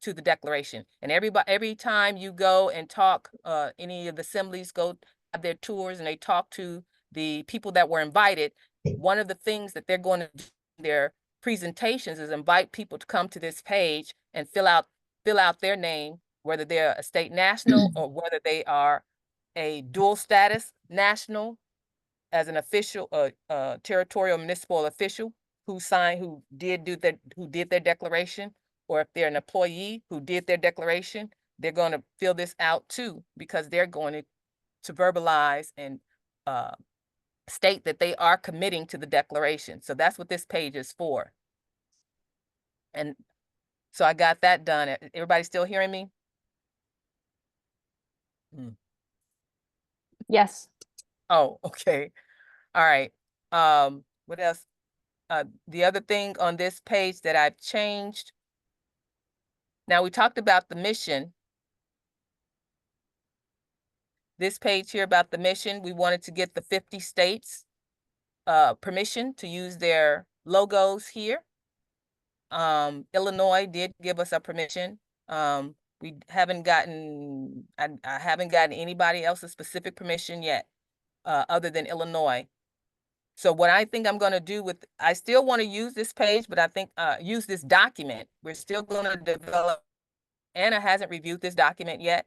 to the declaration. And every time you go and talk, any of the assemblies go have their tours and they talk to the people that were invited, one of the things that they're going to do in their presentations is invite people to come to this page and fill out their name, whether they're a state national or whether they are a dual status national, as an official, territorial municipal official who did their declaration, or if they're an employee who did their declaration, they're going to fill this out too, because they're going to verbalize and state that they are committing to the declaration. So that's what this page is for. And so I got that done. Everybody still hearing me? Yes. Oh, okay. All right. What else? The other thing on this page that I've changed. Now we talked about the mission. This page here about the mission, we wanted to get the 50 states permission to use their logos here. Illinois did give us a permission. We haven't gotten, I haven't gotten anybody else's specific permission yet, other than Illinois. So what I think I'm going to do I still want to use this page, but I think use this document. We're still going to develop. Anna hasn't reviewed this document yet.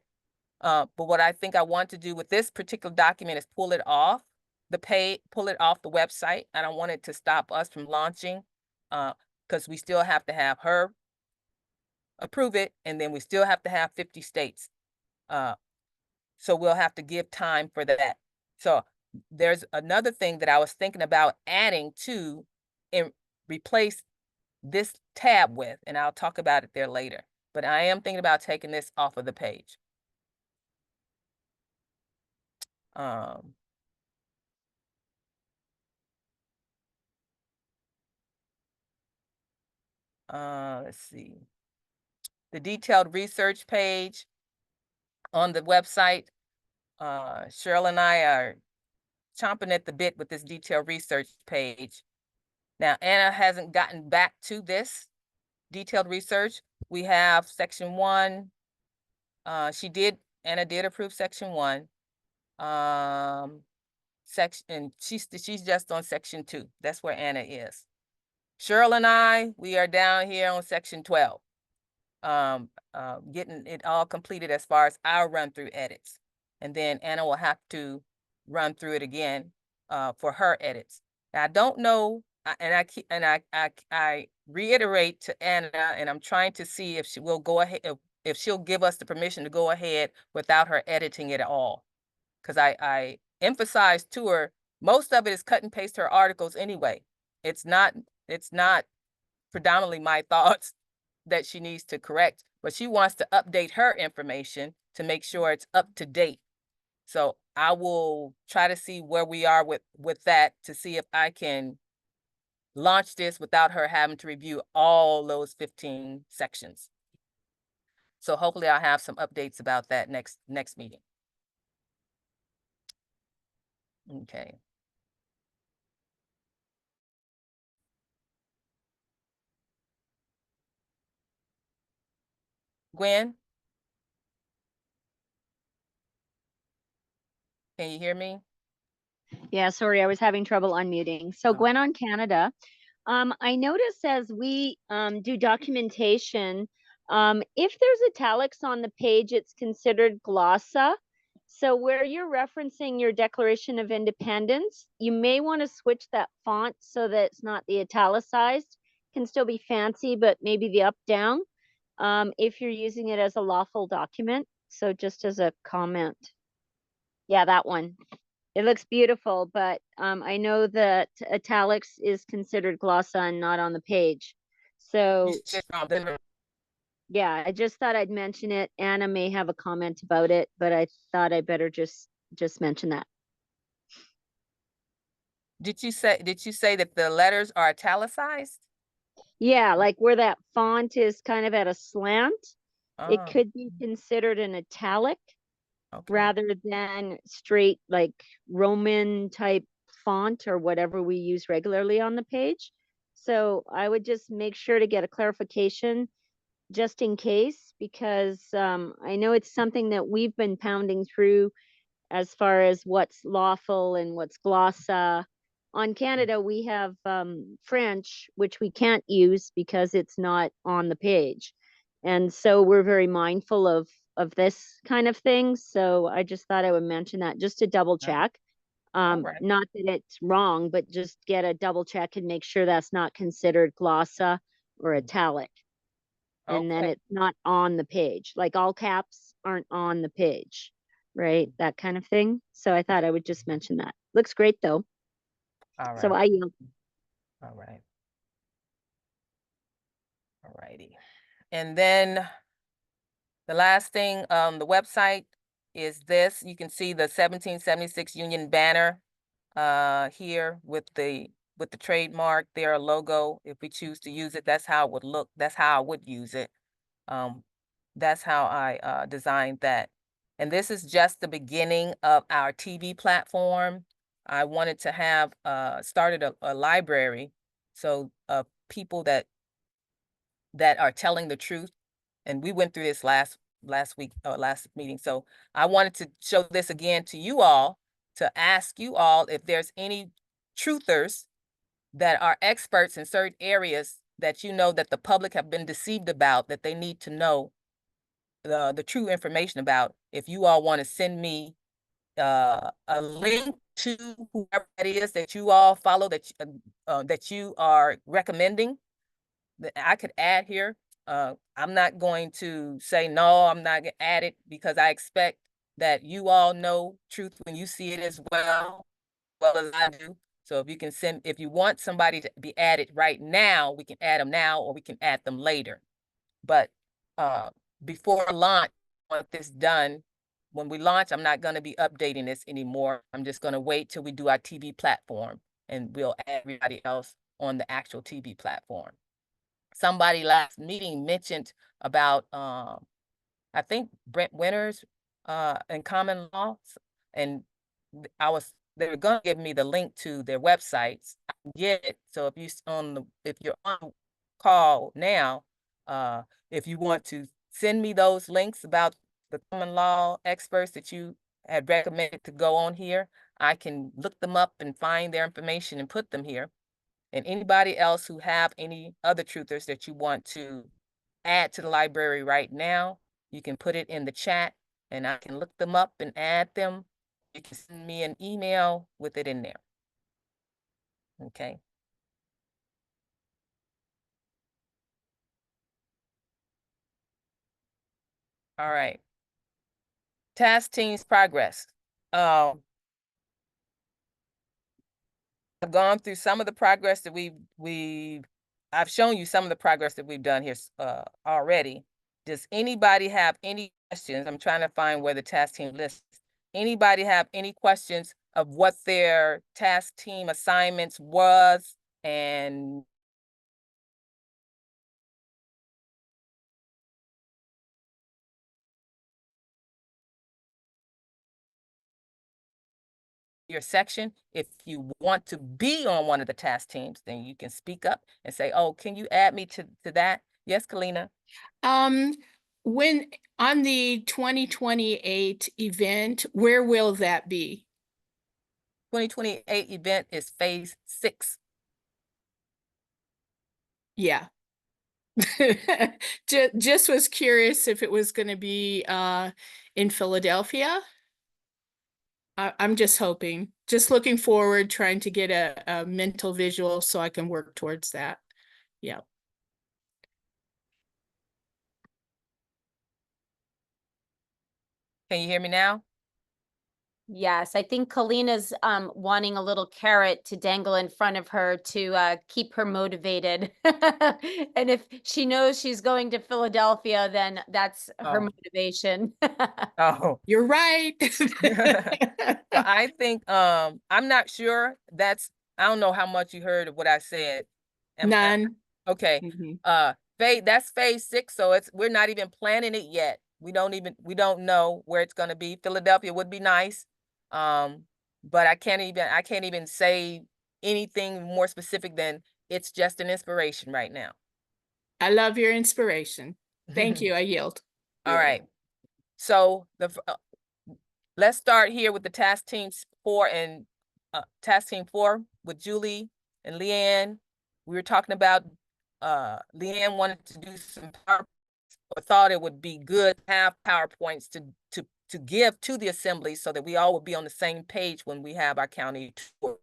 But what I think I want to do with this particular document is pull it off the website. I don't want it to stop us from launching, because we still have to have her approve it, and then we still have to have 50 states. So we'll have to give time for that. So there's another thing that I was thinking about adding to and replace this tab with, and I'll talk about it there later. But I am thinking about taking this off of the page. Let's see. The detailed research page on the website. Cheryl and I are chomping at the bit with this detailed research page. Now, Anna hasn't gotten back to this detailed research. We have section 1. Anna did approve section 1. And she's just on section 2. That's where Anna is. Cheryl and I, we are down here on section 12. Getting it all completed as far as our run through edits. And then Anna will have to run through it again for her edits. Now, I don't know, I reiterate to Anna, and I'm trying to see if she will go ahead, if she'll give us the permission to go ahead without her editing it at all. Because I emphasized to her, most of it is cut and paste her articles anyway. It's not predominantly my thoughts that she needs to correct, but she wants to update her information to make sure it's up to date. So I will try to see where we are with that, to see if I can launch this without her having to review all those 15 sections. So hopefully I'll have some updates about that next meeting. Okay. Gwen? Can you hear me? Yeah, sorry, I was having trouble unmuting. So Oh. Gwen on Canada. I noticed as we do documentation, if there's italics on the page, it's considered glossa. So where you're referencing your Declaration of Independence, you may want to switch that font so that it's not the italicized. Can still be fancy, but maybe the up down if you're using it as a lawful document. So just as a comment. Yeah, that one. It looks beautiful, but I know that italics is considered glossa and not on the page. So yeah, I just thought I'd mention it. Anna may have a comment about it, but I thought I better just mention that. Did you say that the letters are italicized? Yeah, like where that font is kind of at a slant, it Oh, could be considered an italic okay. rather than straight like Roman type font or whatever we use regularly on the page. So I would just make sure to get a clarification just in case, because I know it's something that we've been pounding through as far as what's lawful and what's glossa. On Canada, we have French, which we can't use because it's not on the page. And so we're very mindful of this kind of thing. So I just thought I would mention that just to double check. All right. Not that it's wrong, but just get a double check and make sure that's not considered glossa or italic. And then Okay. it's not on the page. Like all caps aren't on the page, right? That kind of thing. So I thought I would just mention that. Looks great though. All So right. I yield. All right. All righty. And then the last thing on the website is this. You can see the 1776 Union banner here with the trademark, their logo. If we choose to use it, that's how it would look. That's how I would use it. Um, that's how I designed that. And this is just the beginning of our TV platform. I wanted to have started a library so people that are telling the truth. And we went through this last week, last meeting. So I wanted to show this again to you all, to ask you all if there's any truthers that are experts in certain areas that you know that the public have been deceived about, that they need to know the true information about. If you all want to send me a link to whoever it is that you all follow, that you are recommending, that I could add here. I'm not going to say no, I'm not gonna add it, because I expect that you all know truth when you see it as well as I do. So if you can send, if you want somebody to be added right now, we can add them now, or we can add them later. But uh, before launch, I want this done. When we launch, I'm not going to be updating this anymore. I'm just going to wait till we do our TV platform, and we'll add everybody else on the actual TV platform. Somebody last meeting mentioned about I think Brent Winters in common law, and they were gonna give me the link to their websites. I can get it. So if you're on call now, uh if you want to send me those links about the common law experts that you had recommended to go on here, I can look them up and find their information and put them here. And anybody else who have any other truthers that you want to add to the library right now, you can put it in the chat and I can look them up and add them. You can send me an email with it in there. Okay. All right. Task team's progress. I've gone through some of the progress that I've shown you some of the progress that we've done here already. Does anybody have any questions? I'm trying to find where the task team lists. Anybody have any questions of what their task team assignments was and your section? If you want to be on one of the task teams, then you can speak up and say, oh, can you add me to that? Yes, Kalina. When on the 2028 event, where will that be? 2028 event is phase 6. Yeah. Just was curious if it was going to be in Philadelphia. I'm just hoping, just looking forward, trying to get a mental visual so I can work towards that. Yeah. Can you hear me now? Yes, I think Kalina's wanting a little carrot to dangle in front of her to keep her motivated. And if she knows she's going to Philadelphia, then that's her Oh. motivation. Oh. You're right. So I think I'm not sure. I don't know how much you heard of what I said. None. Okay. Mhm. That's phase 6, so we're not even planning it yet. We don't know where it's gonna be. Philadelphia would be nice. But I can't even say anything more specific than it's just an inspiration right now. I love your inspiration. Thank you. I yield. All right. So let's start here with the task team 4 with Julie and Leanne. We were talking about Leanne wanted to do some PowerPoints, or thought it would be good to have PowerPoints to give to the assembly so that we all would be on the same page when we have our county tour.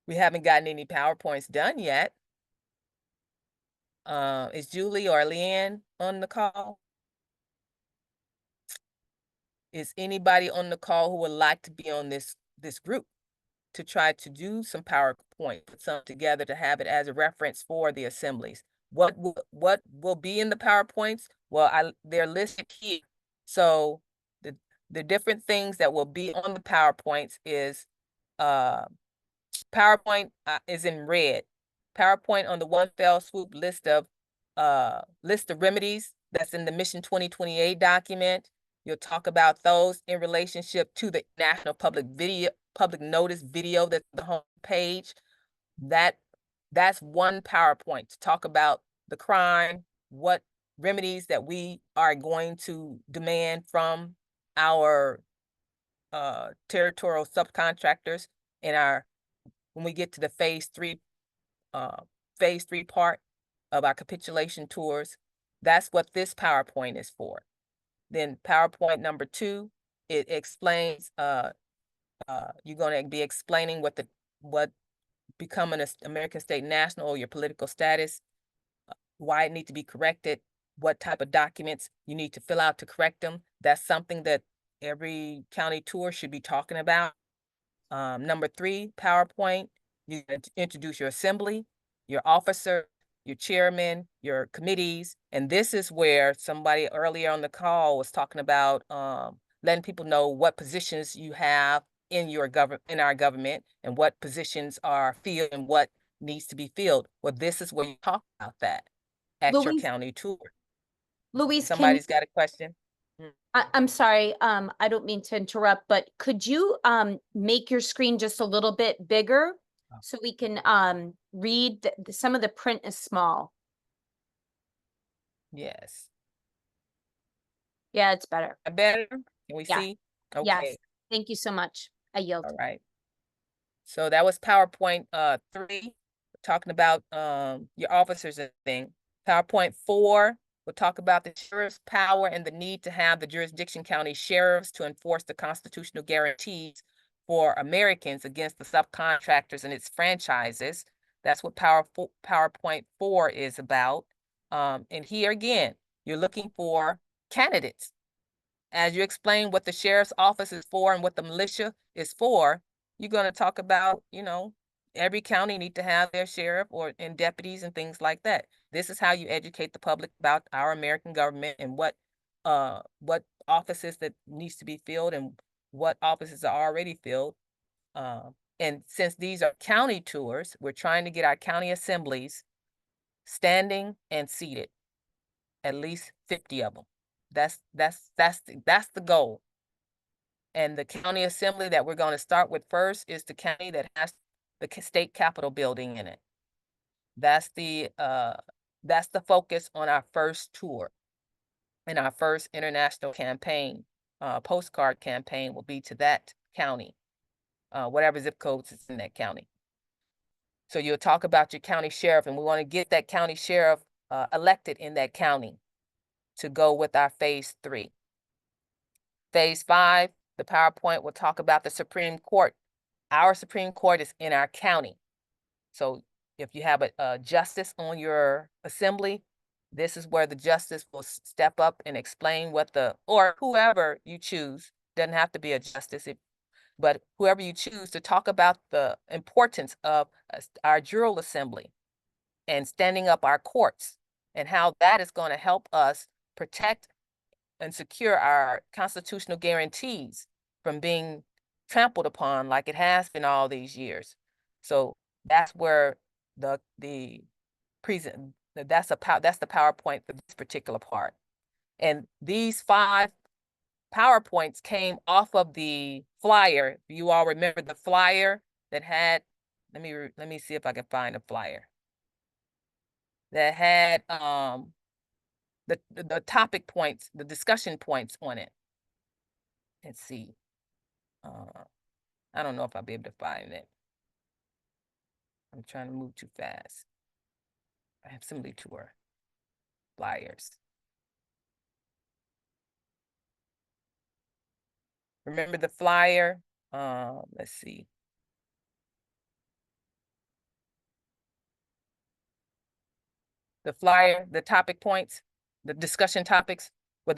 We haven't gotten any PowerPoints done yet. Is Julie or Leanne on the call? Is anybody on the call who would like to be on this group to try to do some PowerPoint, put some together to have it as a reference for the assemblies? What will be in the PowerPoints? Well, they're listed here. So the different things that will be on the PowerPoints is PowerPoint is in red. PowerPoint on the one fell swoop list of remedies that's in the Mission 2028 document. You'll talk about those in relationship to the National Public Notice video that's the home page. That's one PowerPoint to talk about the crime, what remedies that we are going to demand from our territorial subcontractors in when we get to the phase 3 part of our capitulation tours. That's what this PowerPoint is for. Then PowerPoint number 2, it explains, you're going to be explaining what becoming an American State National, or your political status, why it needs to be corrected, what type of documents you need to fill out to correct them. That's something that every county tour should be talking about. Number 3, PowerPoint, you introduce your assembly, your officer, your chairman, your committees. And this is where somebody earlier on the call was talking about letting people know what positions you have in our government, and what positions are filled and what needs to be filled. Well, this is where you talk about that at your Louise, county tour. Louise, Somebody's got a question? I'm sorry, I don't mean to interrupt, but could you make your screen just a little bit bigger so we can read? Some of the print is small. Yes. Yeah, it's better. Better? Can we Yeah. see? Yes. Okay. Thank you so much. I yield. All right. So that was PowerPoint 3, talking about your officers and thing. PowerPoint 4 will talk about the sheriff's power and the need to have the jurisdiction county sheriffs to enforce the constitutional guarantees for Americans against the subcontractors and its franchises. That's what PowerPoint 4 is about. And here again, you're looking for candidates. As you explain what the sheriff's office is for and what the militia is for, you're going to talk about, every county need to have their sheriff and deputies and things like that. This is how you educate the public about our American government and what offices that needs to be filled and what offices are already filled. And since these are county tours, we're trying to get our county assemblies standing and seated, at least 50 of them. That's the goal. And the county assembly that we're going to start with first is the county that has the state capitol building in it. That's the focus on our first tour. And our first international campaign, postcard campaign, will be to that county, whatever zip codes is in that county. So you'll talk about your county sheriff, and we want to get that county sheriff elected in that county to go with our phase 3. Phase 5, the PowerPoint will talk about the Supreme Court. Our Supreme Court is in our county. So if you have a justice on your assembly, this is where the justice will step up and explain or whoever you choose doesn't have to be a justice, but whoever you choose to talk about the importance of our jural assembly and standing up our courts and how that is going to help us protect and secure our constitutional guarantees from being trampled upon like it has been all these years. So that's where the present, that's the PowerPoint for this particular part. And these 5 PowerPoints came off of the flyer. You all remember the flyer that had, let me see if I can find a flyer that had the topic points, the discussion points on it. Let's see. I don't know if I'll be able to find it. I'm trying to move too fast. I have Assembly Tour flyers. Remember the flyer? Let's see. The flyer, the topic points, the discussion topics. Well,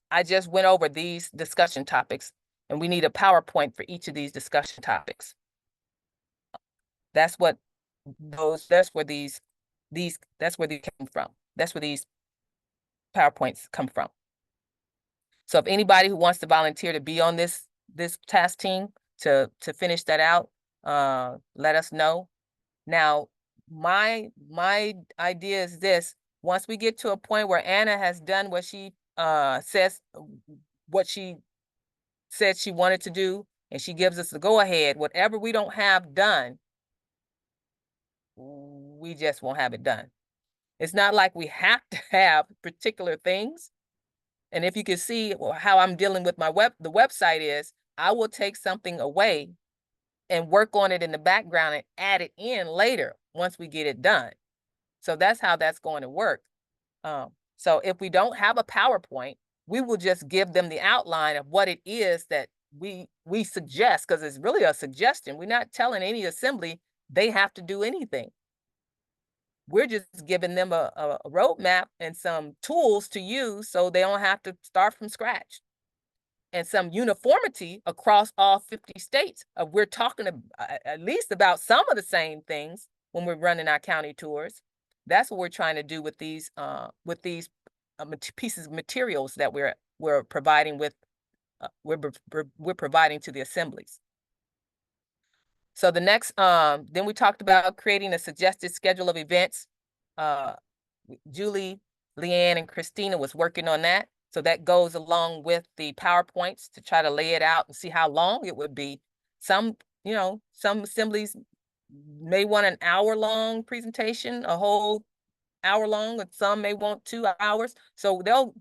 I just went over these discussion topics, and we need a PowerPoint for each of these discussion topics. That's where these came from. That's where these PowerPoints come from. So if anybody who wants to volunteer to be on this task team to finish that out, let us know. Now, my idea is this: once we get to a point where Anna has done what she said she wanted to do, and she gives us the go-ahead, whatever we don't have done, we just won't have it done. It's not like we have to have particular things. And if you can see how I'm dealing with the website is, I will take something away and work on it in the background and add it in later once we get it done. So that's how that's going to work. So if we don't have a PowerPoint, we will just give them the outline of what it is that we suggest, because it's really a suggestion. We're not telling any assembly they have to do anything. We're just giving them a roadmap and some tools to use so they don't have to start from scratch. And some uniformity across all 50 states. We're talking at least about some of the same things when we're running our county tours. That's what we're trying to do with these pieces of materials that we're providing with we're providing to the assemblies. So the next, then we talked about creating a suggested schedule of events. Julie, Leanne, and Christina was working on that. So that goes along with the PowerPoints to try to lay it out and see how long it would be. Some assemblies may want an hour-long presentation, a whole hour long, and some may want 2 hours. So they'll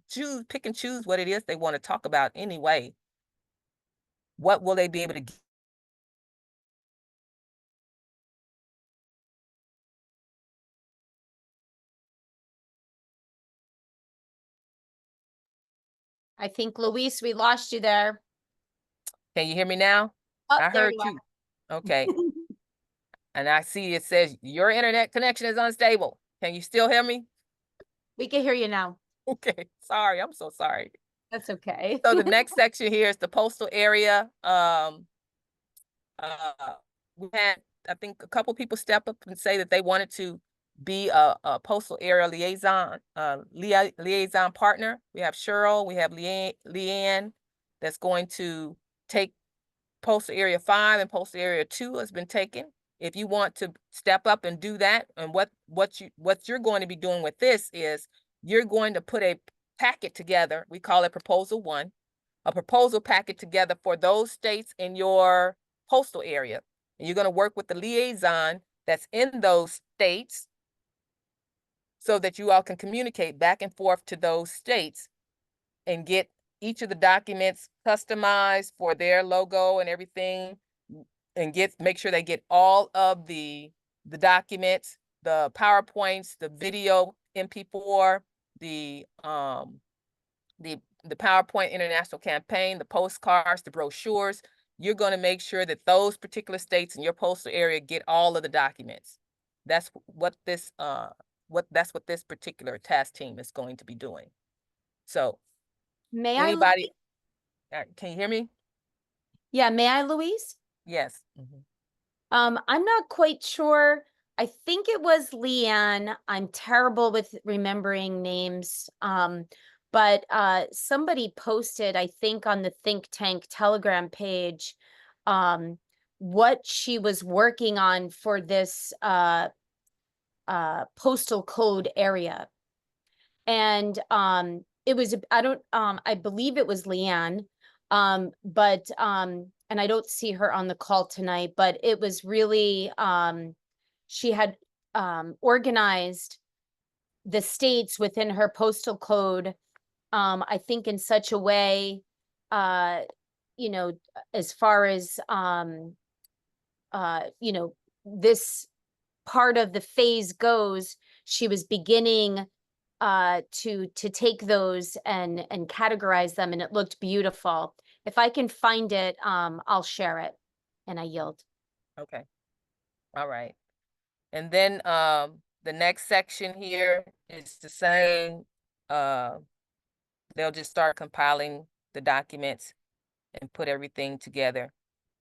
pick and choose what it is they want to talk about anyway. What will they be able to get? I think, Luis, we lost you there. Can you hear me now? Oh, I there heard you you. Okay. And I see it says your internet connection is unstable. Can you still hear me? We can hear you now. Okay, sorry, I'm so sorry. That's okay. So the next section here is the postal area. We had, I think, a couple people step up and say that they wanted to be a postal area liaison partner. We have Cheryl, we have Leanne that's going to take postal area 5, and postal area 2 has been taken. If you want to step up and do that, and what you're going to be doing with this is you're going to put a packet together. We call it proposal 1, a proposal packet together for those states in your postal area. And you're going to work with the liaison that's in those states so that you all can communicate back and forth to those states and get each of the documents customized for their logo and everything, and make sure they get all of the documents, the PowerPoints, the video MP4, the PowerPoint international campaign, the postcards, the brochures. You're going to make sure that those particular states in your postal area get all of the documents. That's what this particular task team is going to be doing. So May anybody? Can you hear me? Yeah, may I, Louise? Yes. Mhm. I'm not quite sure. I think it was Leanne. I'm terrible with remembering names. But somebody posted, I think, on the Think Tank Telegram page, what she was working on for this postal code area. And it was, I believe it was Leanne. But and I don't see her on the call tonight, but it was really she had organized the states within her postal code, I think in such a way, uh, you know, as far as this part of the phase goes, she was beginning to take those and categorize them, and it looked beautiful. If I can find it, I'll share it, and I yield. Okay. All right. And then the next section here is the same. They'll just start compiling the documents and put everything together.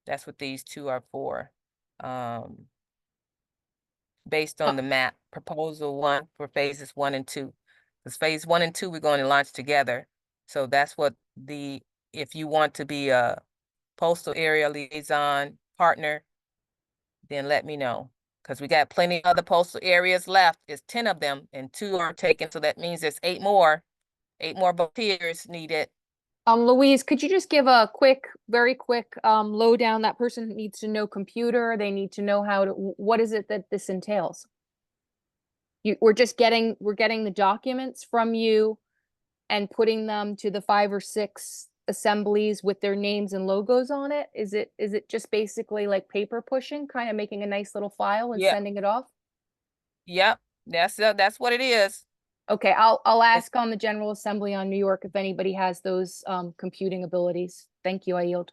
That's what these two are for. Based on the map, proposal 1 for phases 1 and 2. Because phase 1 and 2, we're going to launch together. So that's what if you want to be a postal area liaison partner, then let me know. Because we got plenty of other postal areas left. It's 10 of them and 2 are taken. So that means there's 8 more volunteers needed. Louise, could you just give a very quick lowdown? That person needs to know computer. They need to know what is it that this entails? We're getting the documents from you and putting them to the 5 or 6 assemblies with their names and logos on it. Is it just basically like paper pushing, kind of making a nice little file and Yeah. sending it off? Yep. That's what it is. Okay, I'll ask on the General Assembly on New York if anybody has those computing abilities. Thank you, I yield.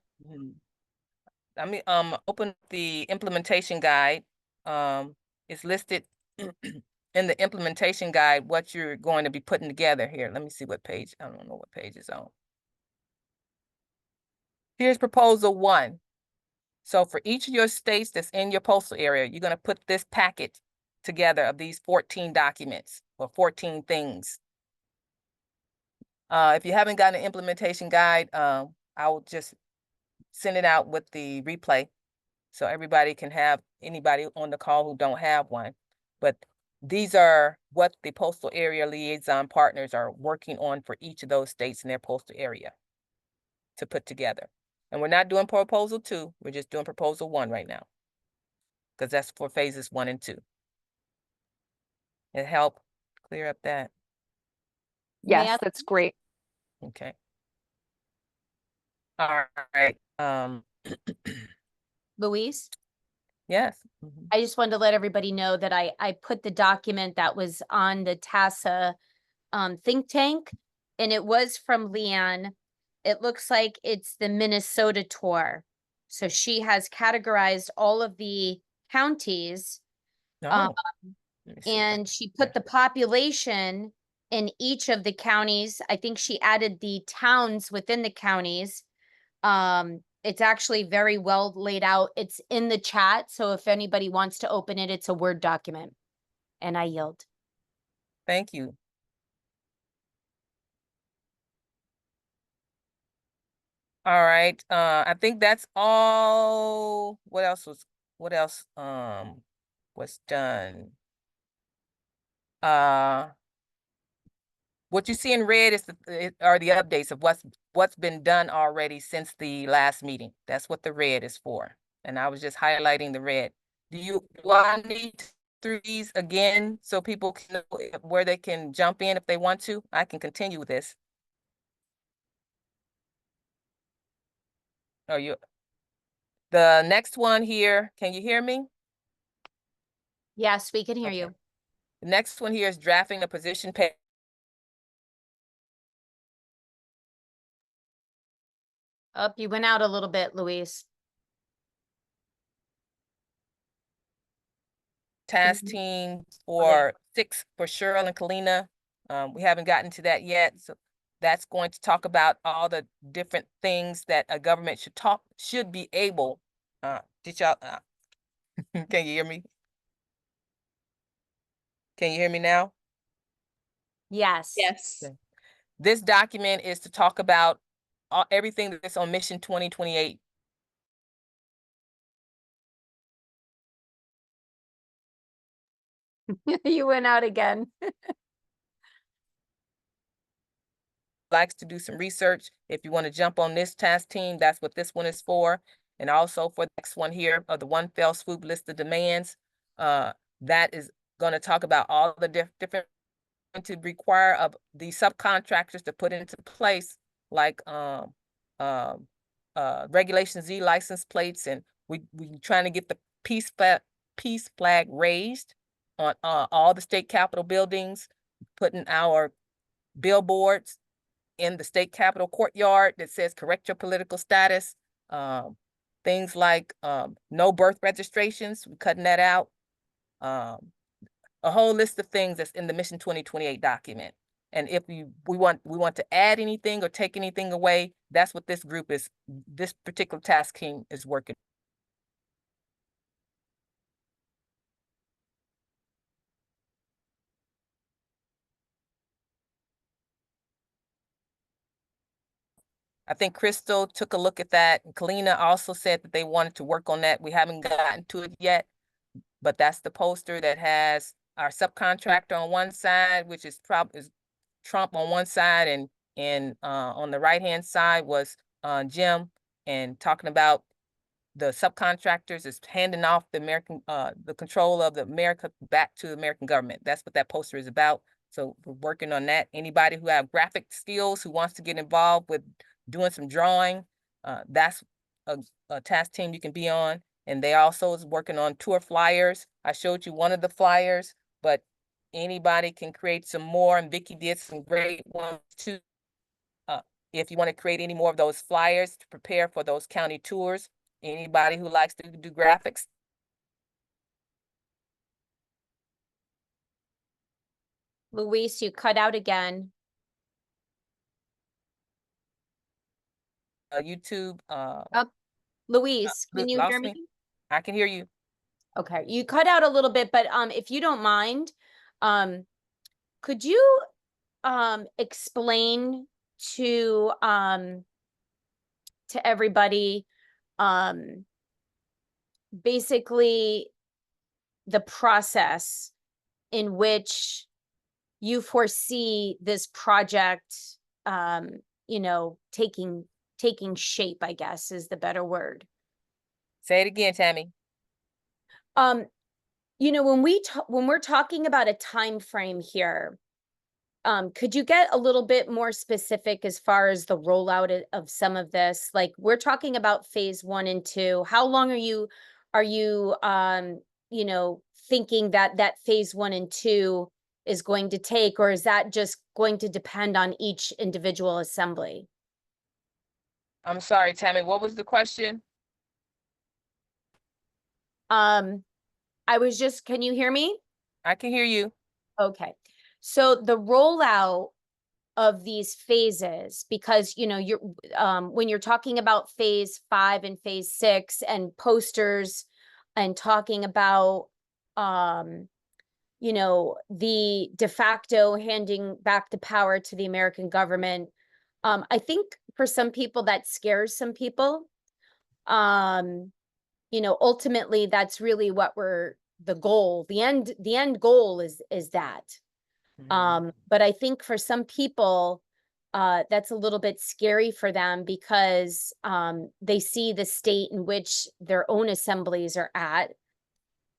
Let me open the implementation guide. It's listed in the implementation guide what you're going to be putting together here. Let me see what page. I don't know what page it's on. Here's proposal 1. So for each of your states that's in your postal area, you're going to put this packet together of these 14 documents or 14 things. If you haven't gotten an implementation guide, I will just send it out with the replay so everybody can have, anybody on the call who don't have one. But these are what the postal area liaison partners are working on for each of those states in their postal area to put together. And we're not doing proposal 2, we're just doing proposal 1 right now, because that's for phases 1 and 2. It help clear up that. Yes, that's great. Okay. All right. Louise? Yes. I just wanted to let everybody know that I put the document that was on the TASA think tank, and it was from Leanne. It looks like it's the Minnesota tour. So she has categorized all of the counties, No. Let me see if I and she put the population in each of the counties. I think she added the towns within the counties. It's actually very well laid out. It's in the chat, so if anybody wants to open it, it's a Word document. And I yield. Thank you. All right. I think that's all. What else was done? What you see in red are the updates of what's been done already since the last meeting. That's what the red is for. And I was just highlighting the red. Do I need through these again so people can know where they can jump in if they want to? I can continue with this. The next one here, can you hear me? Yes, we can hear Okay. you. The next one here is drafting a position pay. Oh, you went out a little bit, Louise. Task team for 6 for Cheryl and Kalina. We haven't gotten to that yet. So That's going to talk about all the different things that a government should be able, did y'all, can you hear me? Can you hear me now? Yes. Yes. Okay. This document is to talk about everything that's on Mission 2028. You went out again. Likes to do some research. If you want to jump on this task team, that's what this one is for. And also for the next one here, of the one fell swoop list of demands, that is going to talk about all the different to require of the subcontractors to put into place, like Regulation Z license plates, and we trying to get the peace flag raised on all the state capitol buildings, putting our billboards in the state capitol courtyard that says correct your political status. Things like no birth registrations, we're cutting that out. A whole list of things that's in the Mission 2028 document. And if we want to add anything or take anything away, that's what this group is, this particular task team is working. I think Crystal took a look at that. And Kalina also said that they wanted to work on that. We haven't gotten to it yet, but that's the poster that has our subcontractor on one side, which is Trump on one side, and on the right-hand side was Jim, and talking about the subcontractors is handing off the control of the America back to the American government. That's what that poster is about. So we're working on that. Anybody who have graphic skills, who wants to get involved with doing some drawing, that's a task team you can be on. And they also is working on tour flyers. I showed you one of the flyers, but anybody can create some more, and Vicki did some great ones too. If you want to create any more of those flyers to prepare for those county tours, anybody who likes to do graphics. Luis, you cut out again. YouTube. Luis, can you hear lost me? I can hear you. Okay, you cut out a little bit, but if you don't mind, could you explain to everybody basically the process in which you foresee this project taking shape, I guess is the better word. Say it again, Tammy. When we're talking about a time frame here, could you get a little bit more specific as far as the rollout of some of this? Like, we're talking about phase 1 and 2. How long are you thinking that phase 1 and 2 is going to take, or is that just going to depend on each individual assembly? I'm sorry, Tammy, what was the question? Can you hear me? I can hear you. Okay. So the rollout of these phases, because you're when you're talking about phase 5 and phase 6 and posters and talking about the de facto handing back the power to the American government, I think for some people that scares some people. Ultimately that's really what the end goal is that. But I think for some people, that's a little bit scary for them because they see the state in which their own assemblies are at,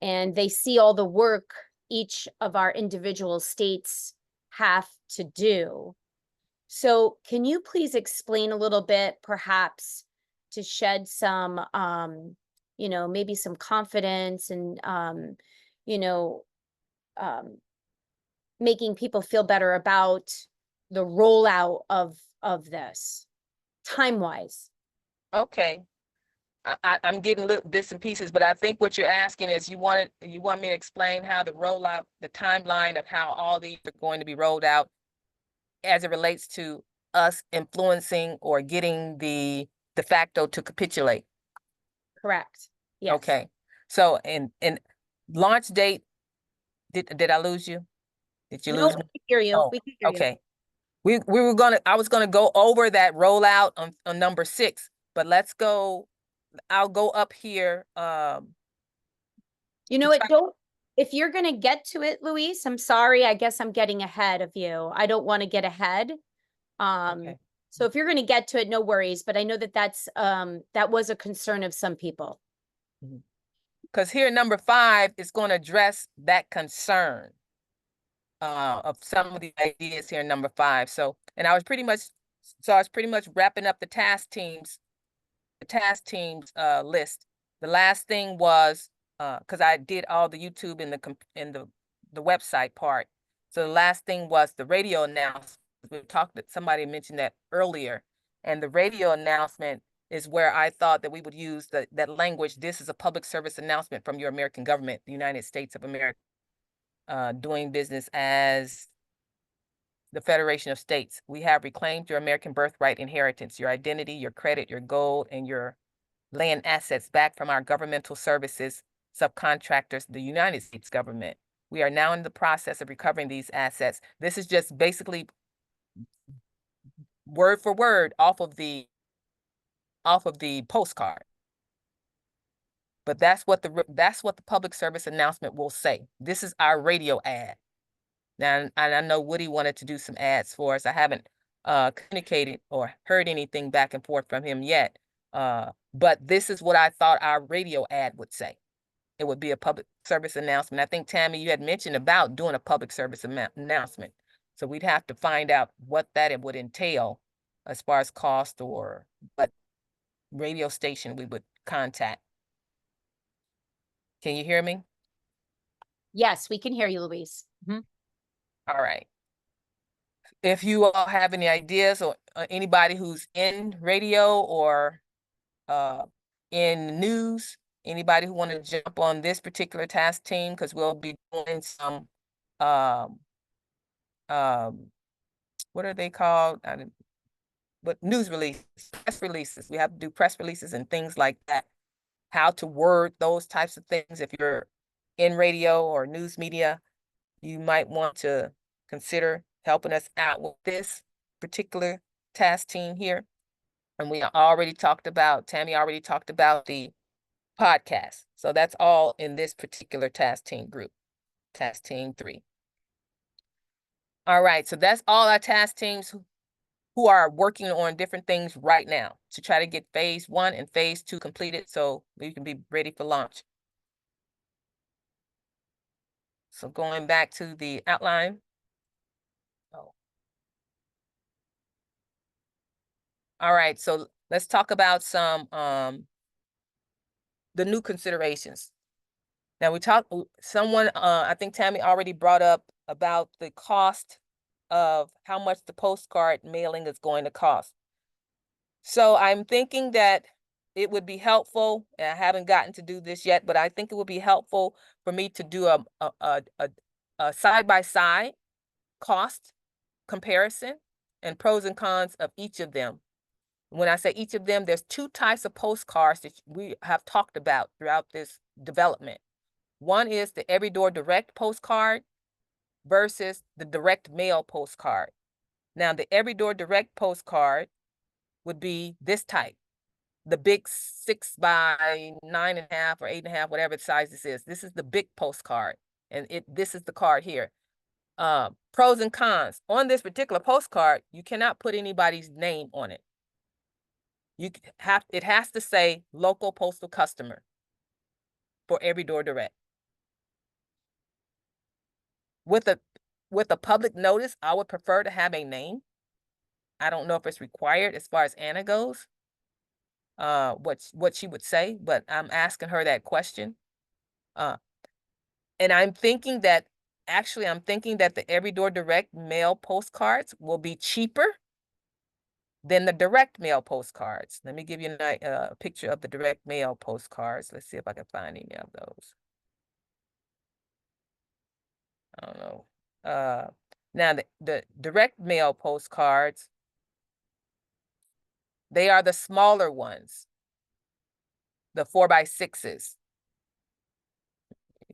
and they see all the work each of our individual states have to do. So can you please explain a little bit, perhaps to shed some, maybe some confidence and, making people feel better about the rollout of this time-wise? Okay. I'm getting little bits and pieces, but I think what you're asking is you want me to explain how the rollout, the timeline of how all these are going to be rolled out as it relates to us influencing or getting the de facto to capitulate. Correct. Yes. Okay. So and launch date, did I lose you? Did you No, lose we me? can hear you. Oh, We can hear you. okay. I was gonna go over that rollout on number 6, but I'll go up here. You know what? If you're going to get to it, Luis, I'm sorry. I guess I'm getting ahead of you. I don't want to get ahead. Okay. So if you're going to get to it, no worries. But I know that that was a concern of some people. Because here, number 5 is going to address that concern of some of the ideas here in number 5. So I was pretty much wrapping up the task teams list. The last thing was because I did all the YouTube in the website part. So the last thing was the radio announcement. Somebody mentioned that earlier, and the radio announcement is where I thought that we would use that language. This is a public service announcement from your American government, the United States of America, doing business as the Federation of States. We have reclaimed your American birthright inheritance, your identity, your credit, your gold, and your land assets back from our governmental services subcontractors, the United States government. We are now in the process of recovering these assets. This is just basically word for word off of the postcard. But that's what the public service announcement will say. This is our radio ad. Now, and I know Woody wanted to do some ads for us. I haven't communicated or heard anything back and forth from him yet. But this is what I thought our radio ad would say. It would be a public service announcement. I think, Tammy, you had mentioned about doing a public service announcement. So we'd have to find out what it would entail as far as cost or what radio station we would contact. Can you hear me? Yes, we can hear you, Luis. All right. If you all have any ideas or anybody who's in radio or in news, anybody who want to jump on this particular task team, because we'll be doing some what are they called? But news releases, press releases. We have to do press releases and things like that. How to word those types of things. If you're in radio or news media, you might want to consider helping us out with this particular task team here. And Tammy already talked about the podcast. So that's all in this particular task team group, task team 3. All right, so that's all our task teams who are working on different things right now to try to get phase 1 and phase 2 completed so we can be ready for launch. So going back to the outline. All right, so let's talk about some the new considerations. Now I think Tammy already brought up about the cost of how much the postcard mailing is going to cost. So I'm thinking that it would be helpful, and I haven't gotten to do this yet, but I think it would be helpful for me to do a side-by-side cost comparison and pros and cons of each of them. When I say each of them, there's 2 types of postcards that we have talked about throughout this development. One is the Every Door Direct postcard versus the direct mail postcard. Now, the Every Door Direct postcard would be this type, the big 6 by 9.5 or 8.5, whatever size this is. This is the big postcard, and this is the card here. Pros and cons. On this particular postcard, you cannot put anybody's name on it. It has to say local postal customer for Every Door Direct. With a public notice, I would prefer to have a name. I don't know if it's required as far as Anna goes, what she would say, but I'm asking her that question. And I'm thinking that the Every Door Direct mail postcards will be cheaper than the direct mail postcards. Let me give you a picture of the direct mail postcards. Let's see if I can find any of those. I don't know. Now the direct mail postcards They are the smaller ones, the 4x6s. Let's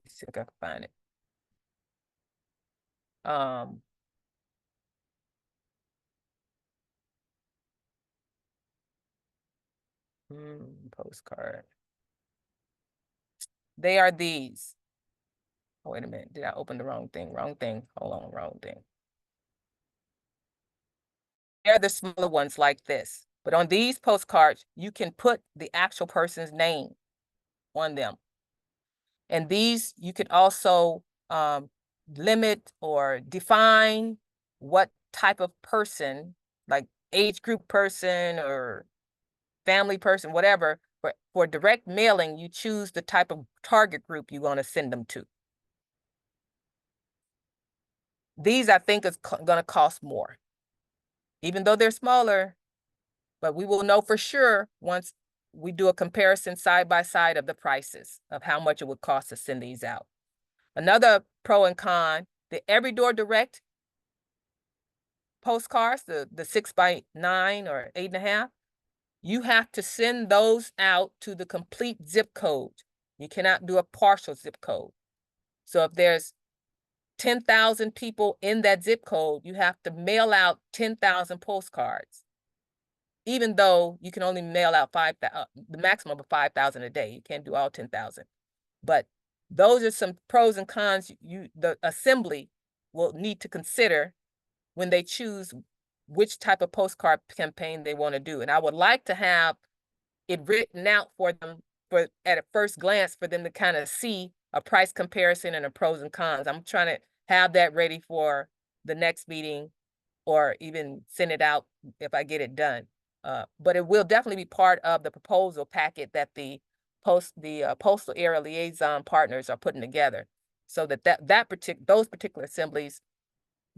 see if I can find it. Postcard. They are these. Oh, wait a minute. Did I open the wrong thing? Wrong thing. Hold on, wrong thing. They're the smaller ones like this. But on these postcards, you can put the actual person's name on them. And these, you could also limit or define what type of person, like age group person or family person, whatever. For direct mailing, you choose the type of target group you want to send them to. These, I think, is going to cost more, even though they're smaller, but we will know for sure once we do a comparison side by side of the prices of how much it would cost to send these out. Another pro and con, the Every Door Direct postcards, the 6x9 or 8.5, you have to send those out to the complete zip code. You cannot do a partial zip code. So if there's 10,000 people in that zip code, you have to mail out 10,000 postcards, even though you can only mail out the maximum of 5,000 a day. You can't do all 10,000. But those are some pros and cons the assembly will need to consider when they choose which type of postcard campaign they want to do. And I would like to have it written out for them at a first glance for them to kind of see a price comparison and a pros and cons. I'm trying to have that ready for the next meeting or even send it out if I get it done. But it will definitely be part of the proposal packet that the postal area liaison partners are putting together, so that those particular assemblies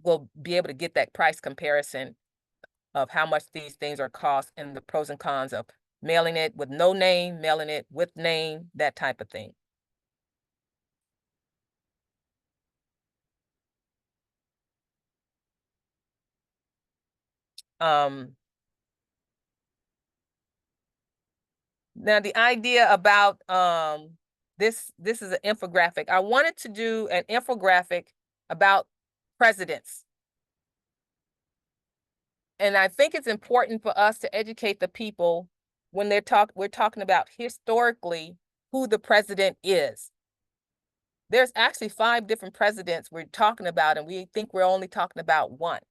will be able to get that price comparison of how much these things are cost and the pros and cons of mailing it with no name, mailing it with name, that type of thing. Now the idea about this is an infographic. I wanted to do an infographic about presidents. And I think it's important for us to educate the people when we're talking about historically who the president is. There's actually 5 different presidents we're talking about, and we think we're only talking about one.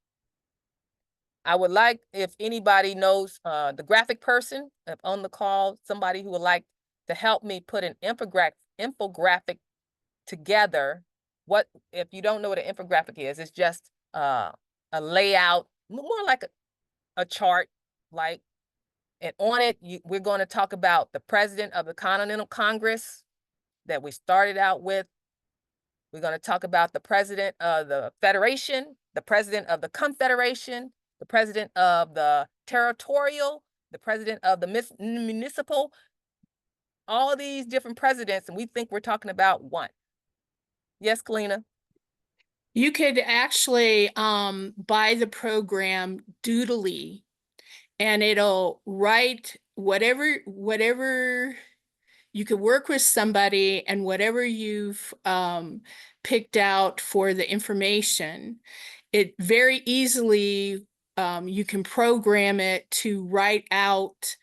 I would like, if anybody knows the graphic person on the call, somebody who would like to help me put an infographic together. What, if you don't know what an infographic is, it's just a layout, more like a chart, and on it, we're going to talk about the president of the Continental Congress that we started out with. We're going to talk about the president of the Federation, the president of the Confederation, the president of the territorial, the president of the municipal, all these different presidents, and we think we're talking about one. Yes, Kalina? You could actually buy the program Doodly, and it'll write whatever you could work with somebody, and whatever you've picked out for the information, it very easily, you can program it to write out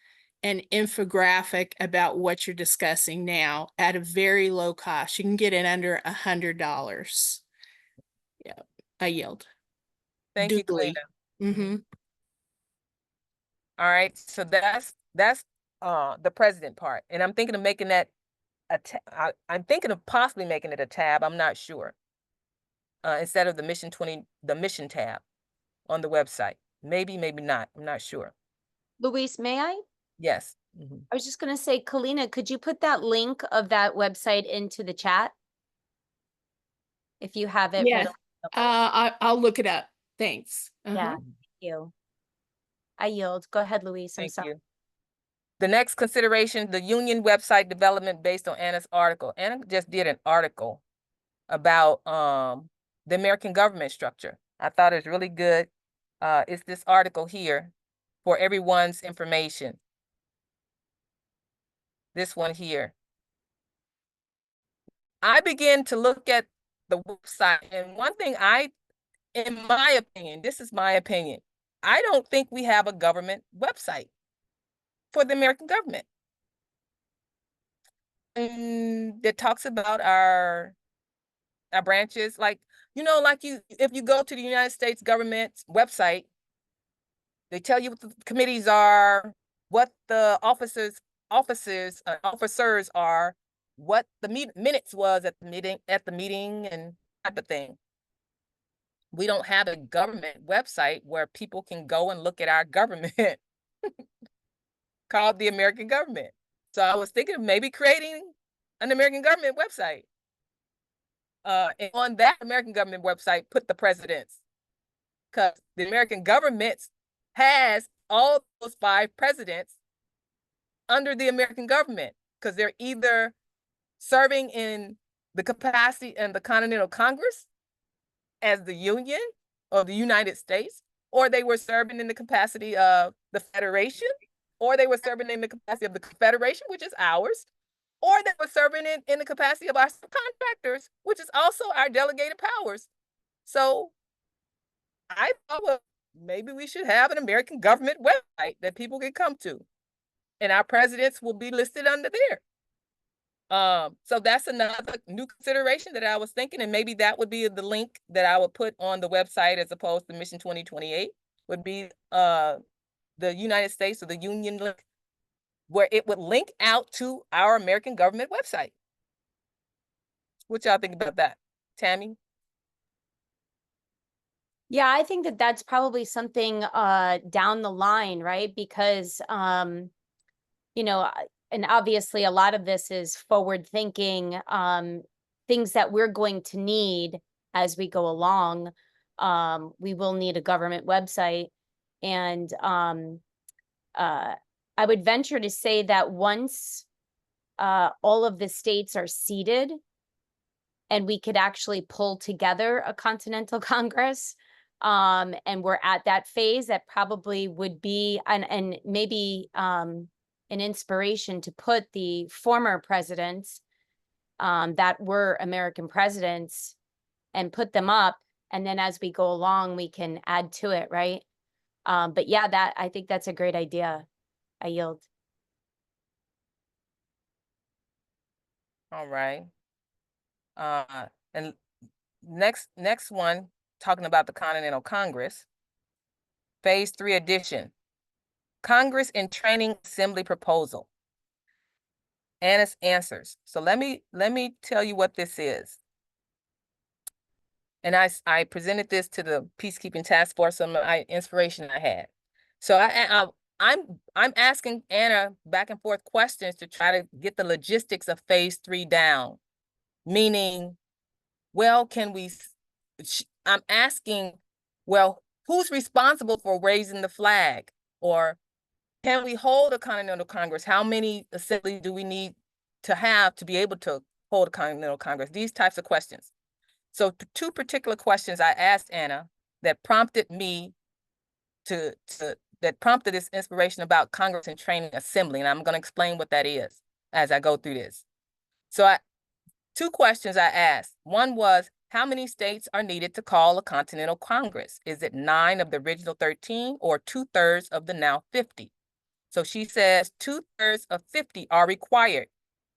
an infographic about what you're discussing now at a very low cost. You can get it under $100. Yeah, I yield. Thank you, Kalina. Mm-hmm. All right, so that's the president part, and I'm thinking of making that I'm thinking of possibly making it a tab. I'm not sure. Instead of the mission tab on the website, maybe not. I'm not sure. Luis, may I? Yes. I was just going to say, Kalina, could you put that link of that website into the chat? If you have it. Yeah, I'll look it up. Thanks. Yeah, thank you. I yield. Go ahead, Luis. I'm sorry. You. The next consideration, the union website development based on Anna's article. Anna just did an article about the American government structure. I thought it was really good. It's this article here. for everyone's information. This one here. I began to look at the website, and one thing in my opinion, this is my opinion, I don't think we have a government website for the American government. And that talks about our branches, like, like if you go to the United States government website, they tell you what the committees are, what the officers are, what the minutes was at the meeting and type of thing. We don't have a government website where people can go and look at our government called the American government. So I was thinking of maybe creating an American government website. And on that American government website, put the presidents, because the American government has all those 5 presidents under the American government, because they're either serving in the capacity in the Continental Congress as the Union or the United States, or they were serving in the capacity of the Federation, or they were serving in the capacity of the Confederation, which is ours, or they were serving in the capacity of our subcontractors, which is also our delegated powers. So I thought, well, maybe we should have an American government website that people can come to, and our presidents will be listed under there. So that's another new consideration that I was thinking, and maybe that would be the link that I would put on the website as opposed to Mission 2028 would be the United States or the Union link, where it would link out to our American government website. What y'all think about that? Tammy? Yeah, I think that that's probably something down the line, right? Because and obviously a lot of this is forward thinking, things that we're going to need as we go along. We will need a government website, and I would venture to say that once all of the states are seated and we could actually pull together a Continental Congress, and we're at that phase, that probably would be, and maybe an inspiration to put the former presidents that were American presidents and put them up. And then as we go along, we can add to it, right? But yeah, I think that's a great idea. I yield. All right. And next one, talking about the Continental Congress, Phase 3 edition, Congress in Training Assembly Proposal. Anna's answers. So let me tell you what this is. And I presented this to the Peacekeeping Task Force on my inspiration I had. So I'm asking Anna back and forth questions to try to get the logistics of Phase 3 down. Meaning, well, I'm asking, well, who's responsible for raising the flag? Or can we hold a Continental Congress? How many assemblies do we need to have to be able to hold a Continental Congress? These types of questions. So 2 particular questions I asked Anna that prompted me that prompted this inspiration about Congress and Training Assembly. And I'm going to explain what that is as I go through this. So 2 questions I asked. One was, how many states are needed to call a Continental Congress? Is it 9 of the original 13 or 2/3 of the now 50? So she says 2/3 of 50 are required,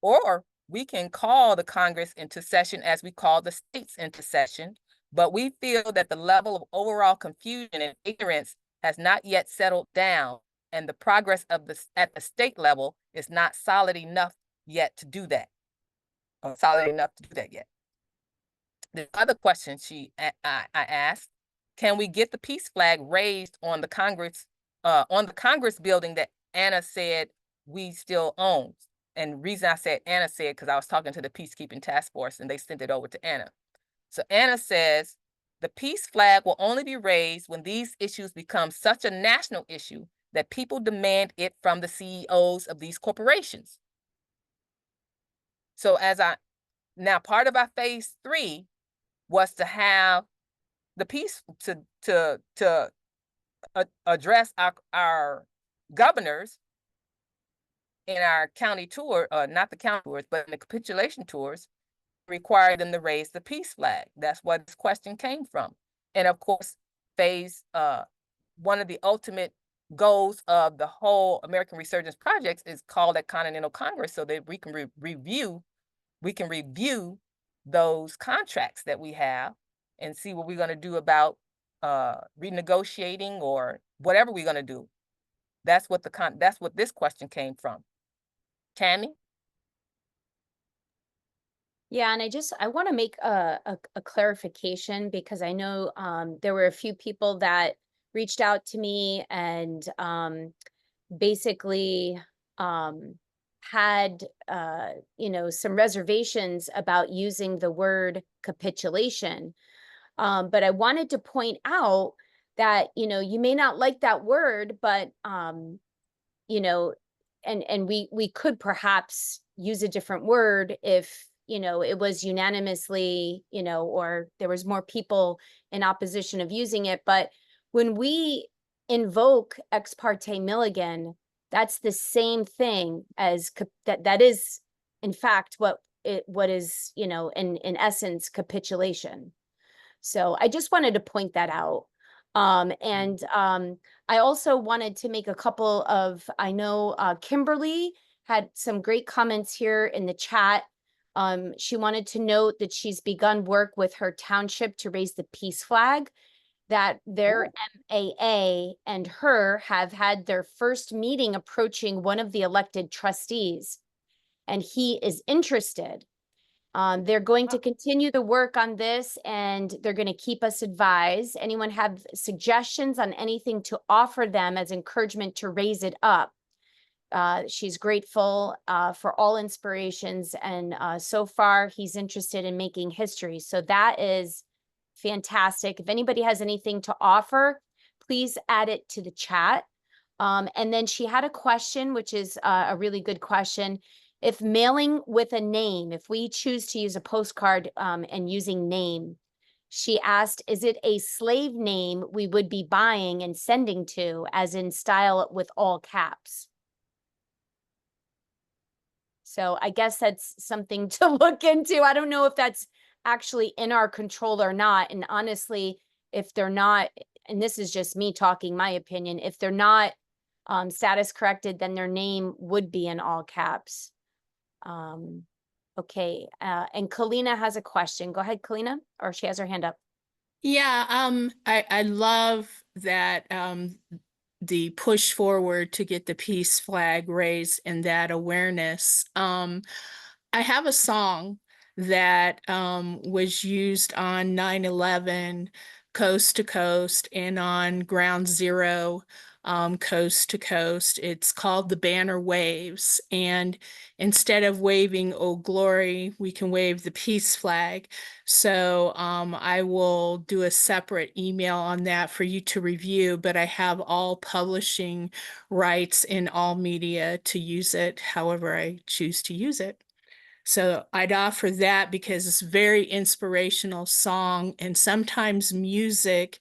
or we can call the Congress into session as we call the states into session, but we feel that the level of overall confusion and ignorance has not yet settled down, and the progress at the state level is not solid enough yet to do that, or solid enough to do that yet. The other question I asked, can we get the peace flag raised on the Congress building that Anna said we still own? And the reason I said Anna said, because I was talking to the Peacekeeping Task Force and they sent it over to Anna. So Anna says, the peace flag will only be raised when these issues become such a national issue that people demand it from the CEOs of these corporations. So now part of our Phase 3 was to have the peace to address our governors in our county tour, not the county tours, but in the capitulation tours, require them to raise the peace flag. That's where this question came from. And of course, one of the ultimate goals of the whole American Resurgence projects is called a Continental Congress, so that we can review those contracts that we have and see what we're going to do about renegotiating or whatever we're going to do. That's what this question came from. Tammy? Yeah, and I want to make a clarification, because I know there were a few people that reached out to me and basically had some reservations about using the word capitulation. But I wanted to point out that you may not like that word, but you know, and we could perhaps use a different word if it was unanimously, or there was more people in opposition of using it. But when we invoke ex parte Milligan, that's the same thing as that is in fact what is in essence capitulation. So I just wanted to point that out. And I also wanted to make a couple of, I know Kimberly had some great comments here in the chat. She wanted to note that she's begun work with her township to raise the peace flag, that their MAA and her have had their first meeting approaching one of the elected trustees, and he is interested. They're going to continue the work on this, and they're going to keep us advised. Anyone have suggestions on anything to offer them as encouragement to raise it up? She's grateful for all inspirations, and so far he's interested in making history. So that is fantastic. If anybody has anything to offer, please add it to the chat. And then she had a question, which is a really good question. If mailing with a name, if we choose to use a postcard and using name, she asked, is it a slave name we would be buying and sending to, as in style with all caps? So I guess that's something to look into. I don't know if that's actually in our control or not. And honestly, if they're not, and this is just me talking my opinion, if they're not status corrected, then their name would be in all caps. Okay, and Kalina has a question. Go ahead, Kalina, or she has her hand up. Yeah, I love that the push forward to get the peace flag raised and that awareness. I have a song that was used on 9/11 Coast to Coast and on Ground Zero Coast to Coast. It's called The Banner Waves. And instead of waving "Oh Glory," we can wave the peace flag. So I will do a separate email on that for you to review, but I have all publishing rights in all media to use it however I choose to use it. So I'd offer that because it's a very inspirational song, and sometimes music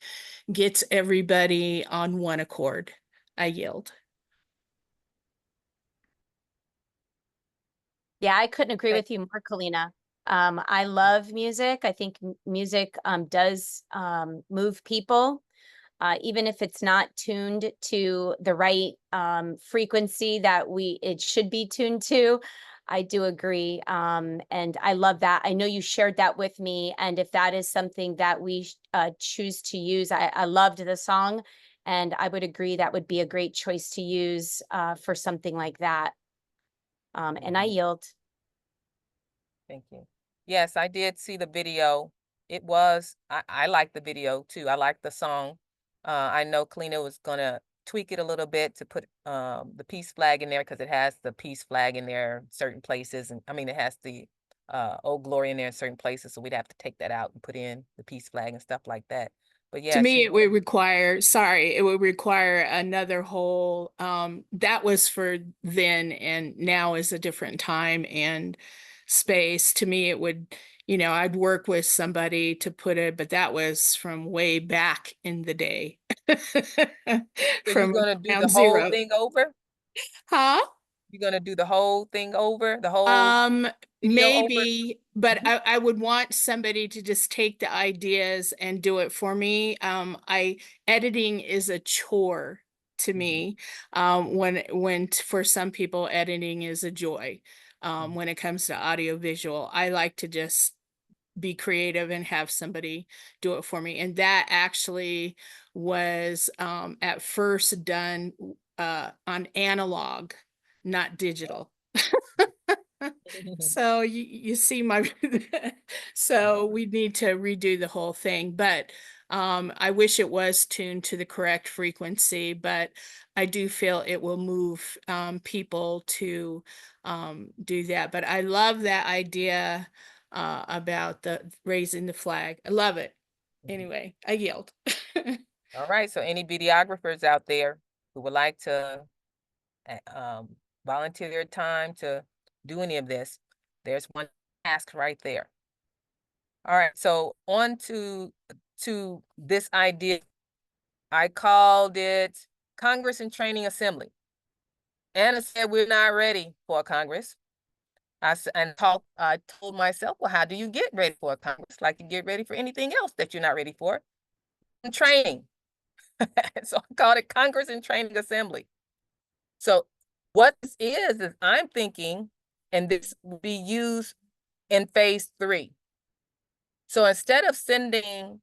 gets everybody on one accord. I yield. Yeah, I couldn't agree with you more, Kalina. I love music. I think music does move people, even if it's not tuned to the right frequency that it should be tuned to. I do agree. And I love that. I know you shared that with me. And if that is something that we choose to use, I loved the song. And I would agree that would be a great choice to use for something like that. And I yield. Thank you. Yes, I did see the video. I like the video too. I like the song. I know Kalina was gonna tweak it a little bit to put the peace flag in there, because it has the peace flag in there in certain places. And I mean, it has the Old Glory in there in certain places. So we'd have to take that out and put in the peace flag and stuff like that. But yeah, To me, it would require another whole, that was for then, and now is a different time and space. To me, it would, I'd work with somebody to put it, but that was from way back in the day. So you're from gonna do the ground whole zero. thing over? Huh? You're gonna do the whole thing over, the whole video over? Maybe, but Mhm. I would want somebody to just take the ideas and do it for me. Editing is a chore to me. For some people, editing is a joy. When it comes to audio visual, I like to just be creative and have somebody do it for me. And that actually was at first done on analog, not digital. So you see my, so we need to redo the whole thing, but I wish it was tuned to the correct frequency, but I do feel it will move people to do that. But I love that idea about the raising the flag. I love it. Anyway, I yield. All right, so any videographers out there who would like to volunteer their time to do any of this, there's one task right there. All right, so on to this idea. I called it Congress and Training Assembly. Anna said we're not ready for a Congress. I told myself, well, how do you get ready for a Congress? Like you get ready for anything else that you're not ready for. Training. So I called it Congress and Training Assembly. So what this is I'm thinking, and this will be used in phase 3. So instead of sending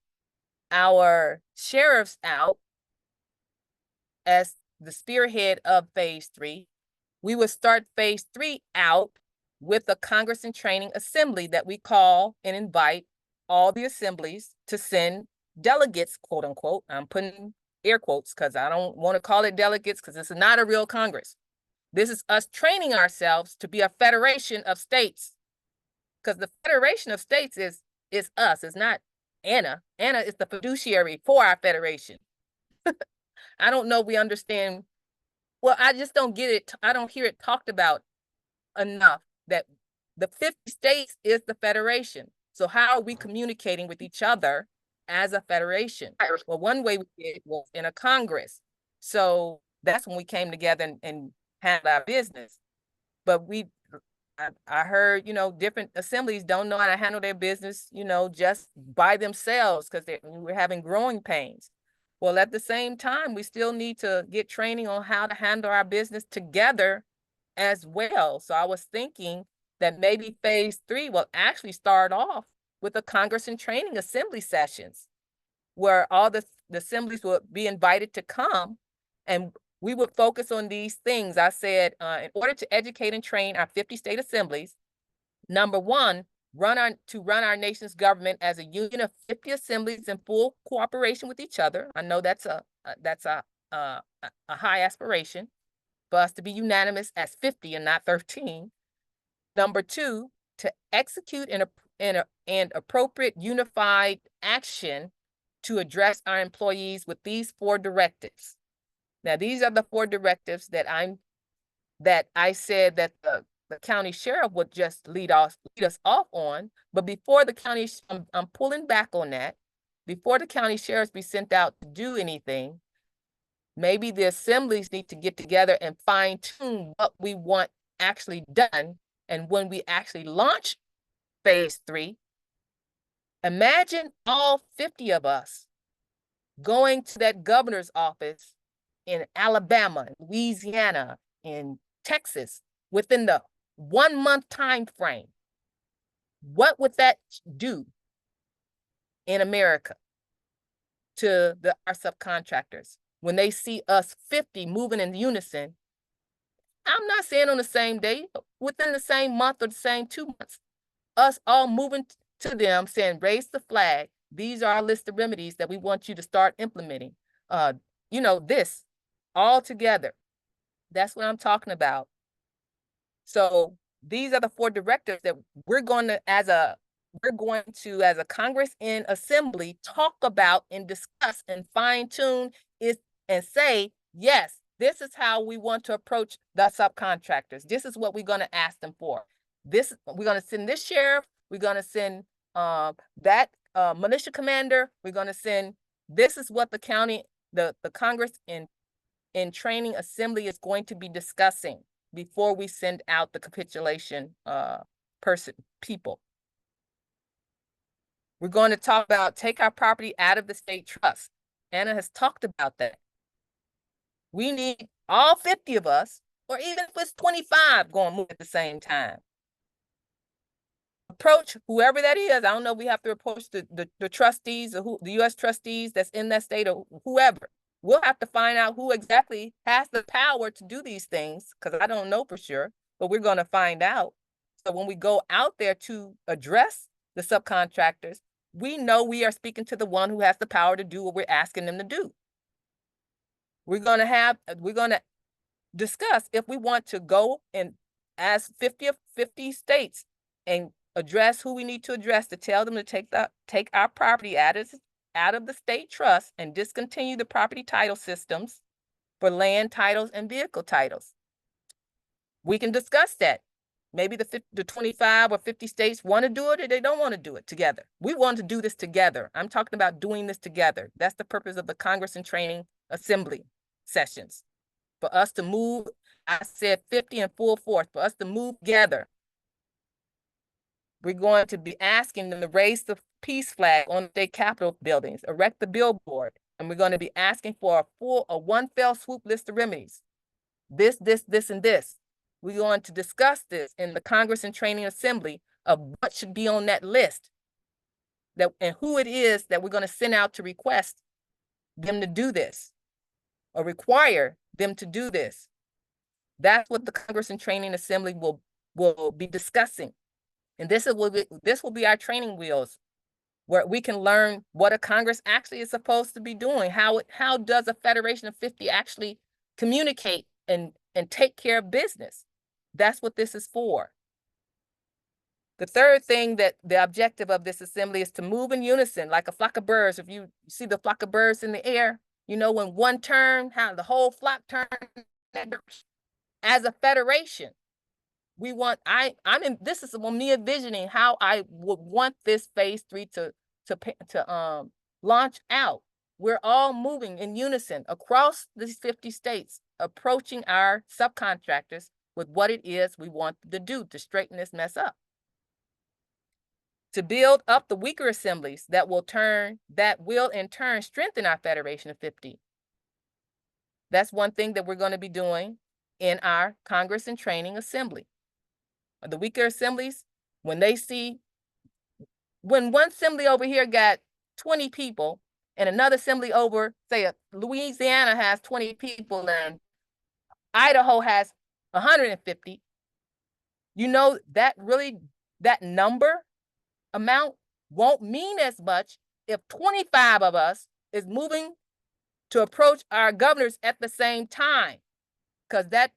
our sheriffs out as the spearhead of phase 3, we would start phase 3 out with a Congress and Training Assembly that we call and invite all the assemblies to send delegates, quote unquote. I'm putting air quotes because I don't want to call it delegates because this is not a real Congress. This is us training ourselves to be a federation of states, because the federation of states is us. It's not Anna. Anna is the fiduciary for our federation. I don't know if we understand. Well, I just don't get it. I don't hear it talked about enough that the 50 states is the federation. So how are we communicating with each other as a federation? Well, one way we did was in a Congress. So that's when we came together and handled our business. But I heard, different assemblies don't know how to handle their business, just by themselves because we're having growing pains. Well, at the same time, we still need to get training on how to handle our business together as well. So I was thinking that maybe phase 3 will actually start off with the Congress and Training Assembly sessions, where all the assemblies would be invited to come, and we would focus on these things. I said, in order to educate and train our 50 state assemblies, number one, run our nation's government as a union of 50 assemblies in full cooperation with each other. I know that's a high aspiration for us to be unanimous as 50 and not 13. Number two, to execute an appropriate unified action to address our employees with these 4 directives. Now, these are the 4 directives that I said that the county sheriff would just lead us off on. But before the county, I'm pulling back on that. Before the county sheriffs be sent out to do anything, maybe the assemblies need to get together and fine tune what we want actually done. And when we actually launch phase 3, imagine all 50 of us going to that governor's office in Alabama, Louisiana, in Texas, within the 1-month time frame. What would that do in America to our subcontractors when they see us 50 moving in unison? I'm not saying on the same day, within the same month or the same 2 months, us all moving to them saying, raise the flag. These are our list of remedies that we want you to start implementing. This all together. That's what I'm talking about. So these are the 4 directives that we're going to, as a Congress and Assembly, talk about and discuss and fine tune and say, yes, this is how we want to approach the subcontractors. This is what we're going to ask them for. We're going to send this sheriff. We're going to send that militia commander. We're going to send. This is what the county the Congress in Training Assembly is going to be discussing before we send out the capitulation people. We're going to talk about take our property out of the state trust. Anna has talked about that. We need all 50 of us, or even if it's 25 going to move at the same time. Approach whoever that is. I don't know if we have to approach the trustees or the U.S. trustees that's in that state or whoever. We'll have to find out who exactly has the power to do these things, because I don't know for sure, but we're going to find out. So when we go out there to address the subcontractors, we know we are speaking to the one who has the power to do what we're asking them to do. We're going to discuss if we want to go and ask 50 states and address who we need to address to tell them to take our property out of the state trust and discontinue the property title systems for land titles and vehicle titles. We can discuss that. Maybe the 25 or 50 states want to do it, or they don't want to do it together. We want to do this together. I'm talking about doing this together. That's the purpose of the Congress and Training Assembly sessions. For us to move, I said 50 and full force, for us to move together. We're going to be asking them to raise the peace flag on state capitol buildings, erect the billboard, and we're going to be asking for a one fell swoop list of remedies. This, and this. We're going to discuss this in the Congress and Training Assembly of what should be on that list, and who it is that we're going to send out to request them to do this or require them to do this. That's what the Congress and Training Assembly will be discussing. And this will be our training wheels, where we can learn what a Congress actually is supposed to be doing. How does a Federation of 50 actually communicate and take care of business? That's what this is for. The third thing that the objective of this assembly is to move in unison like a flock of birds. If you see the flock of birds in the air, you know, when one turn, how the whole flock turns. As a federation, we want, this is me envisioning how I would want this phase 3 to launch out. We're all moving in unison across these 50 states, approaching our subcontractors with what it is we want to do to straighten this mess up. To build up the weaker assemblies that will in turn strengthen our Federation of 50. That's one thing that we're going to be doing in our Congress and Training Assembly. The weaker assemblies, when one assembly over here got 20 people and another assembly over, say Louisiana has 20 people and Idaho has 150, you know, that number amount won't mean as much if 25 of us is moving to approach our governors at the same time, because that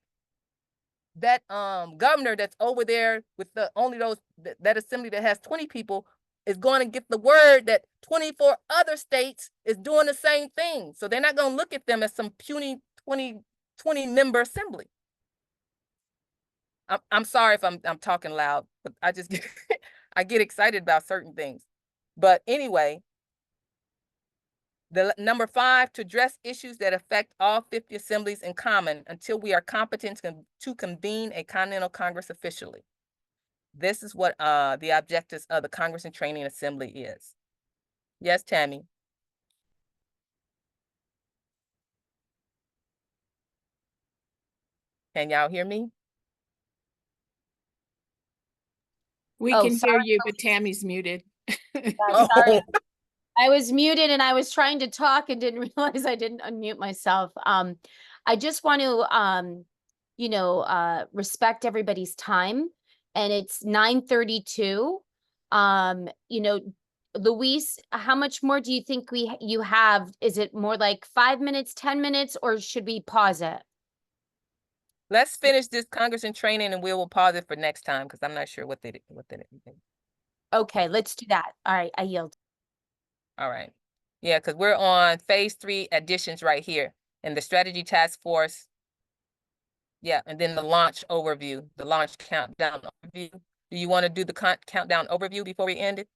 governor that's over there with that assembly that has 20 people is going to get the word that 24 other states is doing the same thing. So they're not going to look at them as some puny 20 member assembly. I'm sorry if I'm talking loud, but I just I get excited about certain things. But anyway, the number 5, to address issues that affect all 50 assemblies in common until we are competent to convene a Continental Congress officially. This is what the objectives of the Congress and Training Assembly is. Yes, Tammy. Can y'all hear me? We Oh, can hear sorry. you, but Tammy's muted. Sorry. I was muted and I was trying to talk and didn't realize I didn't unmute myself. I just want to, respect everybody's time, and it's 9:32. Luis, how much more do you think you have? Is it more like 5 minutes, 10 minutes, or should we pause it? Let's finish this Congress and Training and we will pause it for next time, because I'm not sure what they. Okay, let's do that. All right, I yield. All right. Yeah, because we're on phase 3 additions right here, and the strategy task force. Yeah, and then the launch overview, the launch countdown overview. Do you want to do the countdown overview before we end it?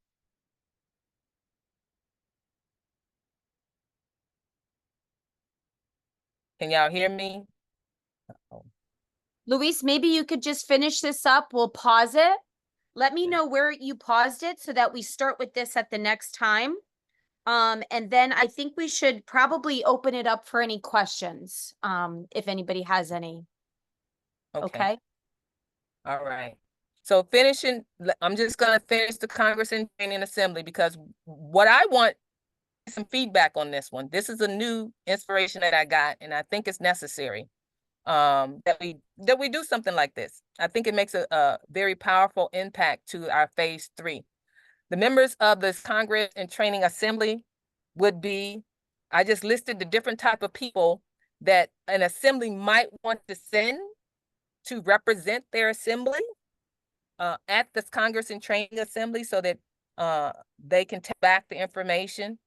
Can y'all hear me? Luis, maybe you could just finish this up. We'll pause it. Let me know where you paused it so that we start with this at the next time. And then I think we should probably open it up for any questions, if anybody has any. Okay. All right. So I'm just gonna finish the Congress and Training Assembly because what I want is some feedback on this one. This is a new inspiration that I got, and I think it's necessary that we do something like this. I think it makes a very powerful impact to our phase 3. The members of this Congress and Training Assembly would be, I just listed the different type of people that an assembly might want to send to represent their assembly at this Congress and Training Assembly so that they can take back the information.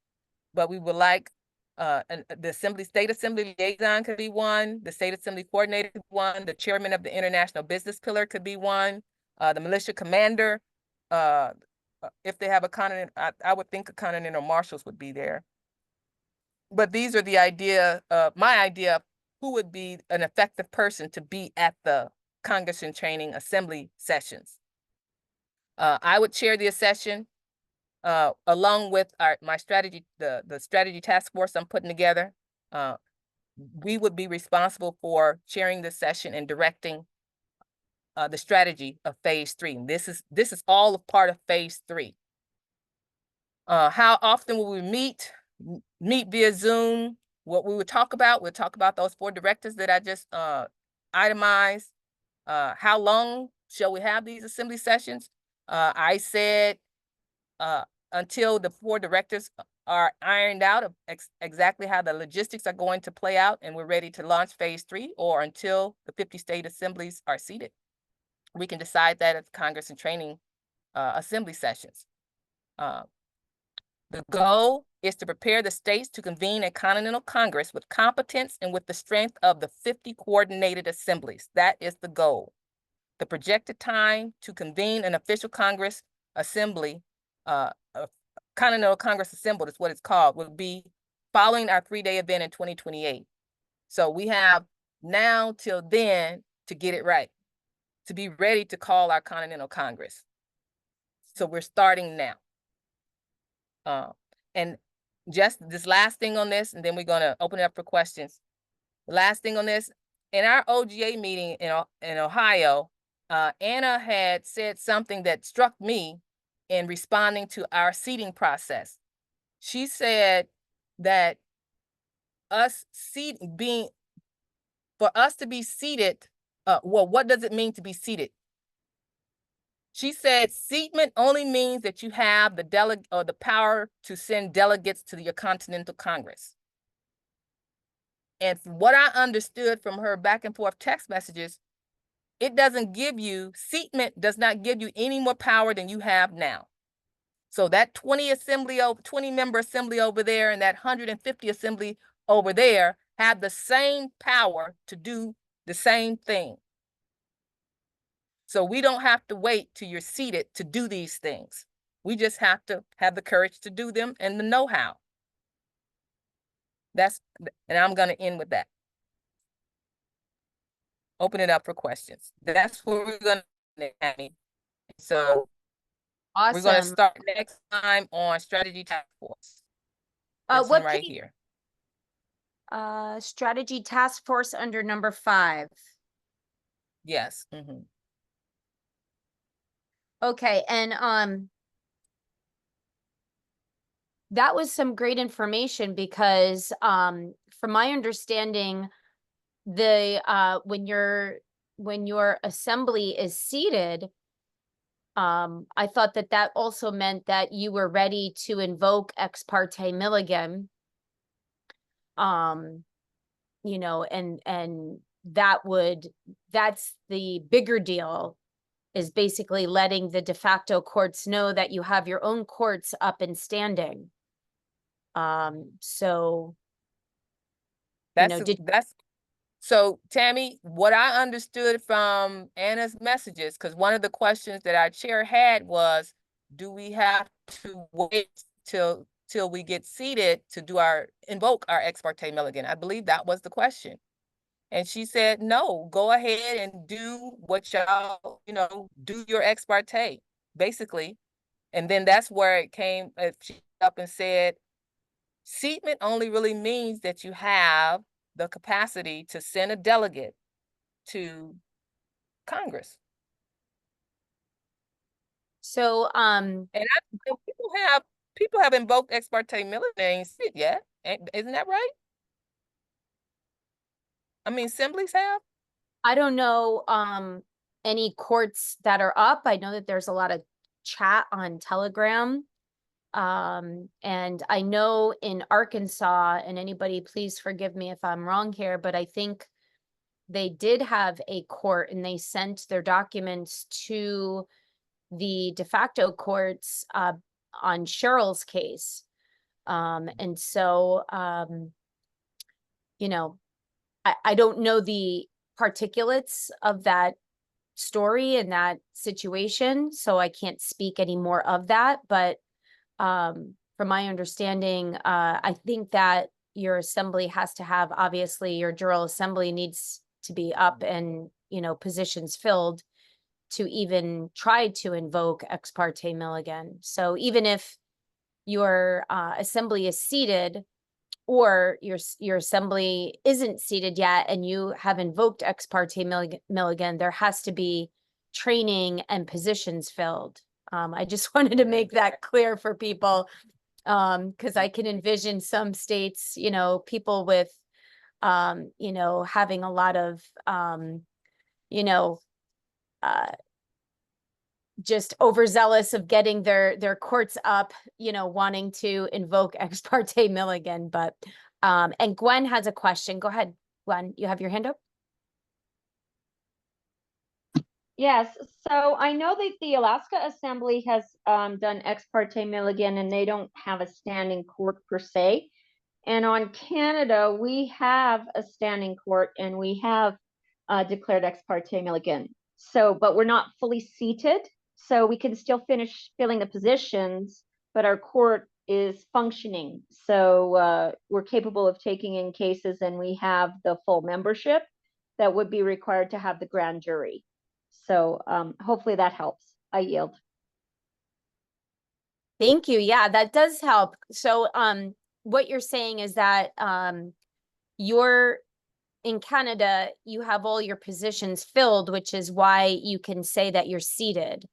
But we would like the state assembly liaison could be one, the state assembly coordinator could be one, the chairman of the international business pillar could be one, the militia commander, if they have a continent, I would think a continental marshals would be there. But these are my idea of who would be an effective person to be at the Congress and Training Assembly sessions. I would chair the session along with my strategy, the strategy task force I'm putting together. We would be responsible for chairing the session and directing the strategy of phase 3. And this is all a part of phase 3. How often will we meet via Zoom? What we would talk about, we'll talk about those 4 directives that I just itemized. How long shall we have these assembly sessions? I said until the 4 directives are ironed out of exactly how the logistics are going to play out and we're ready to launch phase 3, or until the 50 state assemblies are seated. We can decide that at the Congress and Training Assembly sessions. The goal is to prepare the states to convene a Continental Congress with competence and with the strength of the 50 coordinated assemblies. That is the goal. The projected time to convene an official Congress assembly, Continental Congress assembled is what it's called, would be following our 3-day event in 2028. So we have now till then to get it right, to be ready to call our Continental Congress. So we're starting now. And just this last thing on this, and then we're going to open it up for questions. The last thing on this, in our OGA meeting in Ohio, Anna had said something that struck me in responding to our seating process. She said that for us to be seated, well, what does it mean to be seated? She said seatment only means that you have the power to send delegates to your Continental Congress. And from what I understood from her back and forth text messages, seatment does not give you any more power than you have now. So that 20 member assembly over there and that 150 assembly over there have the same power to do the same thing. So we don't have to wait till you're seated to do these things. We just have to have the courage to do them and the know-how. And I'm going to end with that. Open it up for questions. That's where we're going to end. So Awesome. We're going to start next time on strategy task force. This one right here. Strategy task force under number 5. Yes. Mm-hmm. Okay, and that was some great information because from my understanding, when your assembly is seated, I thought that also meant that you were ready to invoke ex parte Milligan. You know, and that's the bigger deal, is basically letting the de facto courts know that you have your own courts up and standing. So so Tammy, what I understood from Anna's messages, because one of the questions that our chair had was, do we have to wait till we get seated to invoke our ex parte Milligan? I believe that was the question. And she said, no, go ahead and do what y'all, do your ex parte, basically. And then that's where it came, she up and said, seatment only really means that you have the capacity to send a delegate to Congress. So, And I think people have invoked ex parte Miller, they ain't seen it yet. Isn't that right? I mean, assemblies have. I don't know, any courts that are up. I know that there's a lot of chat on Telegram. And I know in Arkansas, and anybody please forgive me if I'm wrong here, but I think they did have a court and they sent their documents to the de facto courts on Cheryl's case. And so, I don't know the particulates of that story and that situation, so I can't speak any more of that. But from my understanding, I think that your assembly has to have, obviously, your General Assembly needs to be up and, positions filled to even try to invoke ex parte Milligan. So even if your assembly is seated, or your assembly isn't seated yet and you have invoked ex parte Milligan, there has to be training and positions filled. I just wanted to make that clear for people, because I can envision some states, people with, having a lot of, you know, uh, just overzealous of getting their courts up, wanting to invoke ex parte Milligan. But and Gwen has a question. Go ahead, Gwen. You have your hand up. Yes, so I know that the Alaska Assembly has done ex parte Milligan, and they don't have a standing court per se. And on Canada, we have a standing court and we have declared ex parte Milligan. So, but we're not fully seated, so we can still finish filling the positions, but our court is functioning. So we're capable of taking in cases, and we have the full membership that would be required to have the grand jury. So hopefully that helps. I yield. Thank you. Yeah, that does help. So what you're saying is that you're in Canada, you have all your positions filled, which is why you can say that you're seated,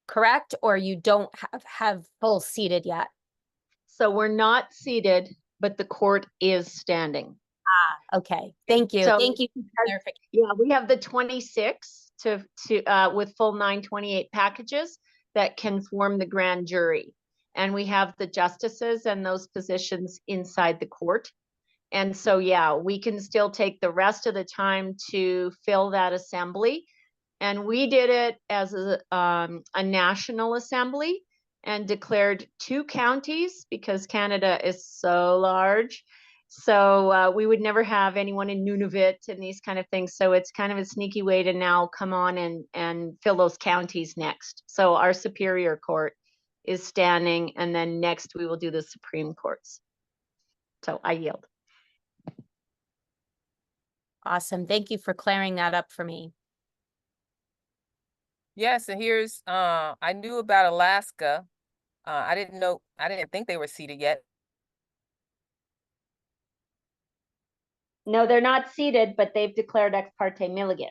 correct? Or you don't have full seated yet? So we're not seated, but the court is standing. Okay, thank you. So, Thank you for clarification. yeah, we have the 26 to with full 928 packages that can form the grand jury. And we have the justices and those positions inside the court. And so, yeah, we can still take the rest of the time to fill that assembly. And we did it as a national assembly and declared 2 counties because Canada is so large. So we would never have anyone in Nunavut and these kind of things. So it's kind of a sneaky way to now come on and fill those counties next. So our Superior Court is standing, and then next we will do the Supreme Courts. So I yield. Awesome. Thank you for clearing that up for me. Yes, and here's I knew about Alaska. I didn't think they were seated yet. No, they're not seated, but they've declared ex parte Milligan.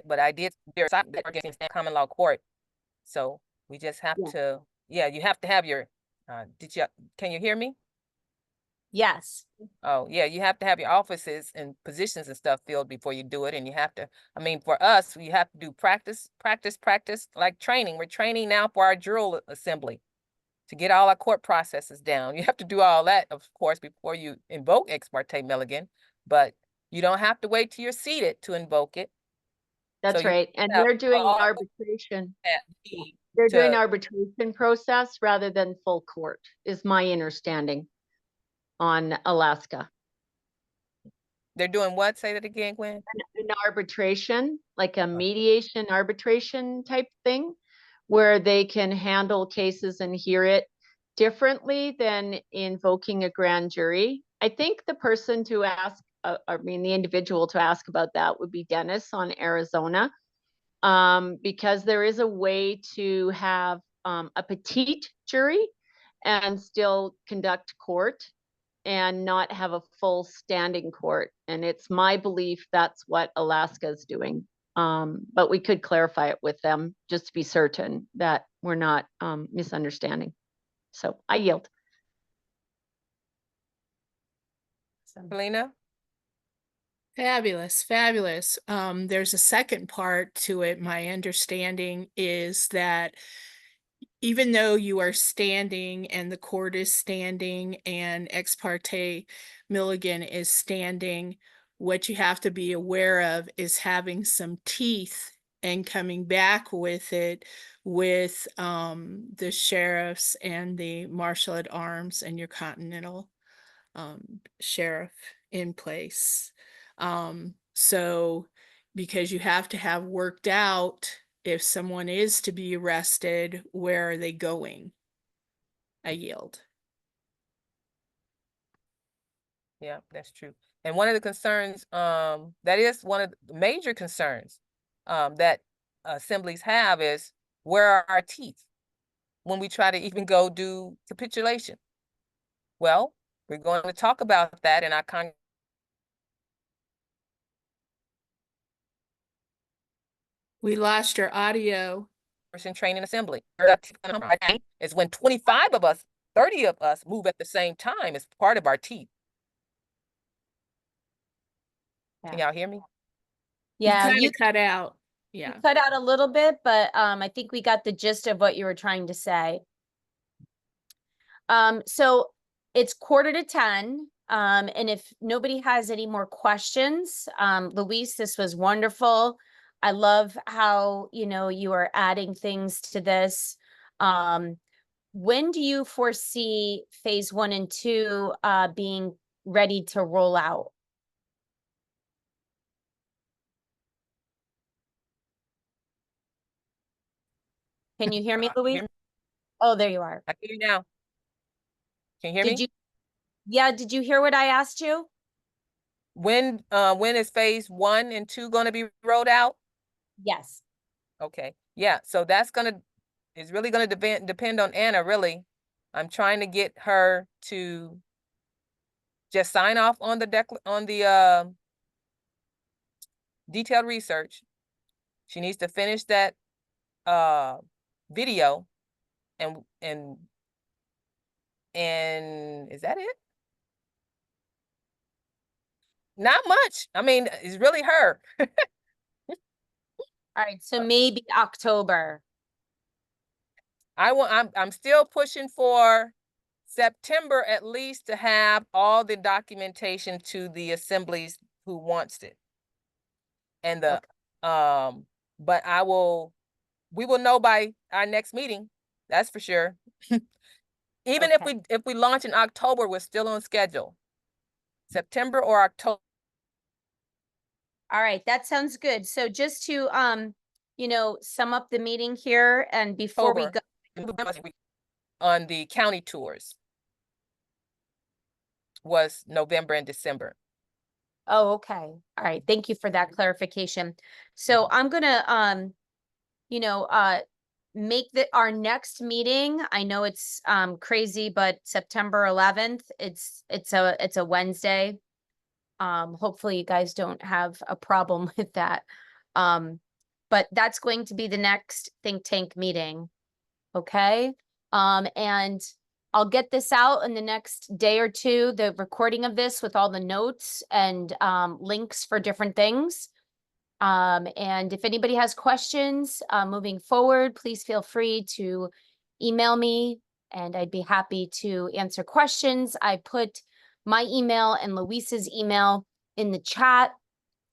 But I did their common law court. So we just have Yeah. to, you have to have your can you hear me? Yes. Oh, yeah, you have to have your offices and positions and stuff filled before you do it. And you have to, for us, we have to do practice, like training. We're training now for our drill assembly to get all our court processes down. You have to do all that, of course, before you invoke ex parte Milligan, but you don't have to wait till you're seated to invoke it. That's So right. And they're doing arbitration. They're doing arbitration process rather than full court, is my understanding on Alaska. They're doing what? Say that again, Gwen. An arbitration, like a mediation arbitration type thing, where they can handle cases and hear it differently than invoking a grand jury. I think the person to ask I mean, the individual to ask about that would be Dennis on Arizona. Because there is a way to have a petite jury and still conduct court and not have a full standing court. And it's my belief that's what Alaska is doing. But we could clarify it with them just to be certain that we're not misunderstanding. So I yield. Helena? Fabulous, fabulous. There's a second part to it. My understanding is that even though you are standing and the court is standing and ex parte Milligan is standing, what you have to be aware of is having some teeth and coming back with it with the sheriffs and the marshal at arms and your continental sheriff in place. So because you have to have worked out if someone is to be arrested, where are they going? I yield. Yeah, that's true. And one of the concerns, that is one of the major concerns that assemblies have is, where are our teeth when we try to even go do capitulation? Well, we're going to talk about that in our We lost your audio. training assembly. Is when 25 of us, 30 of us move at the same time as part of our team. Can y'all hear me? Yeah, you you cut out. Yeah. cut out a little bit, but I think we got the gist of what you were trying to say. So it's 9:45. And if nobody has any more questions, Luis, this was wonderful. I love how, you are adding things to this. When do you foresee phase 1 and 2 being ready to roll out? Can you hear me, Luis? Oh, there you are. I can hear you now. Can you hear me? Did you hear what I asked you? When is phase 1 and 2 going to be rolled out? Yes. Okay. Yeah. So that's it's really going to depend on Anna, really. I'm trying to get her to just sign off on the detailed research. She needs to finish that video and is that it? Not much. I mean, it's really her. All right. So maybe October. I'm still pushing for September at least to have all the documentation to the assemblies who wants it. And the but we will know by our next meeting. That's for sure. Even if we launch in October, we're still on schedule. September or October. All right, that sounds good. So just to sum up the meeting here, and before we go on the county tours was November and December. Oh, okay. All right. Thank you for that clarification. So I'm gonna make our next meeting. I know it's crazy, but September 11th, it's a Wednesday. Hopefully you guys don't have a problem with that. But that's going to be the next think tank meeting. Okay. And I'll get this out in the next day or two, the recording of this with all the notes and links for different things. And if anybody has questions moving forward, please feel free to email me and I'd be happy to answer questions. I put my email and Luis's email in the chat.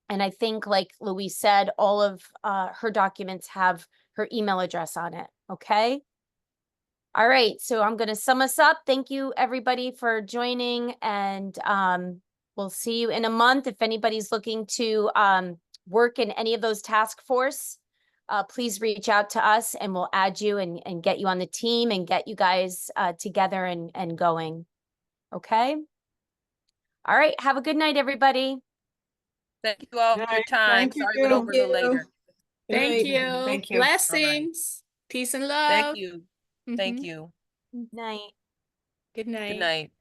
And I think, like Louise said, all of her documents have her email address on it. Okay. All right. So I'm going to sum us up. Thank you, everybody, for joining. And we'll see you in a month. If anybody's looking to work in any of those task force, please reach out to us and we'll add you and get you on the team and get you guys together and going. Okay. All right. Have a good night, everybody. Thank you all for your time. Thank you. Sorry we went over a little later. Thank Good you. night. Thank you. Blessings. Peace and love. Thank you. Thank Mhm. you. Night. Good night. Good night.